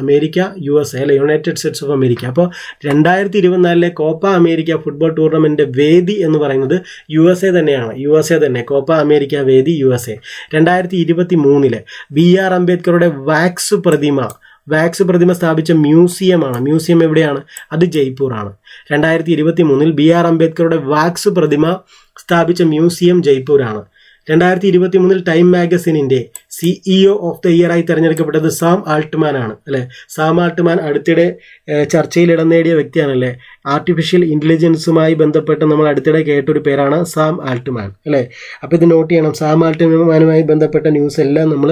അമേരിക്ക USA അല്ലെ, യുണൈറ്റഡ് സ്റ്റേറ്റ്സ് ഓഫ് അമേരിക്ക. അപ്പോൾ 2024 കോപ്പ അമേരിക്ക ഫുട്ബോൾ ടൂർണമെന്റിന്റെ വേദി എന്ന് പറയുന്നത് USA തന്നെയാണ്. USA തന്നെ കോപ്പ അമേരിക്ക വേദി USA. 2023 BR അംബേദ്കറുടെ വാക്സ് പ്രതിമ സ്ഥാപിച്ച മ്യൂസിയമാണ്. മ്യൂസിയം എവിടെയാണ്? അത് ജയ്പൂറാണ്. 2023 BR അംബേദ്കറുടെ വാക്സ് പ്രതിമ സ്ഥാപിച്ച മ്യൂസിയം ജയ്പൂരാണ്. 2023 ടൈം മാഗസിനിന്റെ CEO ഓഫ് ദ ഇയർ ആയി തിരഞ്ഞെടുക്കപ്പെട്ടത് സാം ആൾട്ട്മാൻ ആണ് അല്ലെ. സാം ആൾട്ട്മാൻ അടുത്തിടെ ചർച്ചയിൽ ഇടം നേടിയ വ്യക്തിയാണല്ലേ. ആർട്ടിഫിഷ്യൽ ഇന്റലിജൻസുമായി ബന്ധപ്പെട്ട് നമ്മൾ അടുത്തിടെ കേട്ടൊരു പേരാണ് സാം ആൾട്ട്മാൻ അല്ലെ. അപ്പോൾ ഇത് നോട്ട് ചെയ്യണം. സാം ആൾട്ട്മാനുമായി ബന്ധപ്പെട്ട ന്യൂസ് എല്ലാം നമ്മൾ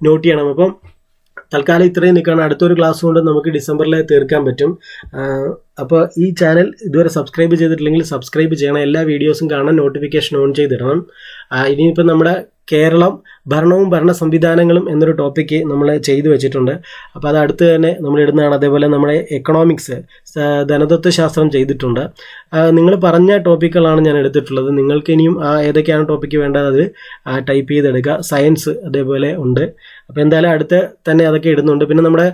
നോട്ട് ചെയ്യണം. അപ്പം തൽക്കാലം ഇത്രയും നിൽക്കുകയാണ്. അടുത്തൊരു ക്ലാസ് കൊണ്ട് നമുക്ക് ഡിസംബറിൽ തീർക്കാൻ പറ്റും. അപ്പോൾ ഈ ചാനൽ ഇതുവരെ സബ്സ്ക്രൈബ് ചെയ്തിട്ടില്ലെങ്കിൽ സബ്സ്ക്രൈബ് ചെയ്യണം. എല്ലാ വീഡിയോസും കാണാൻ നോട്ടിഫിക്കേഷൻ ഓൺ ചെയ്തിടണം. ഇനിയിപ്പോൾ നമ്മുടെ കേരളം ഭരണവും ഭരണ സംവിധാനങ്ങളും എന്നൊരു ടോപ്പിക്ക് നമ്മൾ ചെയ്തു വെച്ചിട്ടുണ്ട്. അപ്പോൾ അത് അടുത്ത് തന്നെ നമ്മൾ ഇടുന്നതാണ്. അതേപോലെ നമ്മുടെ എക്കണോമിക്സ് ധനതത്വശാസ്ത്രം ചെയ്തിട്ടുണ്ട്. നിങ്ങൾ പറഞ്ഞ ടോപ്പിക്കുകളാണ് ഞാൻ എടുത്തിട്ടുള്ളത്. നിങ്ങൾക്ക് ഇനിയും ഏതൊക്കെയാണ് ടോപ്പിക്ക് വേണ്ടത് അത് ടൈപ്പ് ചെയ്തെടുക്കുക. സയൻസ് അതേപോലെ ഉണ്ട്. അപ്പോൾ എന്തായാലും അടുത്ത് തന്നെ അതൊക്കെ ഇടുന്നുണ്ട്. പിന്നെ നമ്മുടെ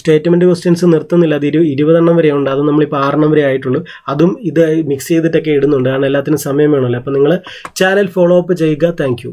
സ്റ്റേറ്റ്മെൻറ്റ് ക്വസ്റ്റ്യൻസ് നിർത്തുന്നില്ല. അത് 20 വരെ ഉണ്ട്. അത് നമ്മളിപ്പോൾ 6 വരെ ആയിട്ടുള്ളൂ. അതും ഇത് മിക്സ് ചെയ്തിട്ടൊക്കെ ഇടുന്നുണ്ട്. കാരണം എല്ലാത്തിനും സമയം വേണമല്ലോ. അപ്പോൾ നിങ്ങൾ ചാനൽ ഫോളോ അപ്പ് ചെയ്യുക. Thank you.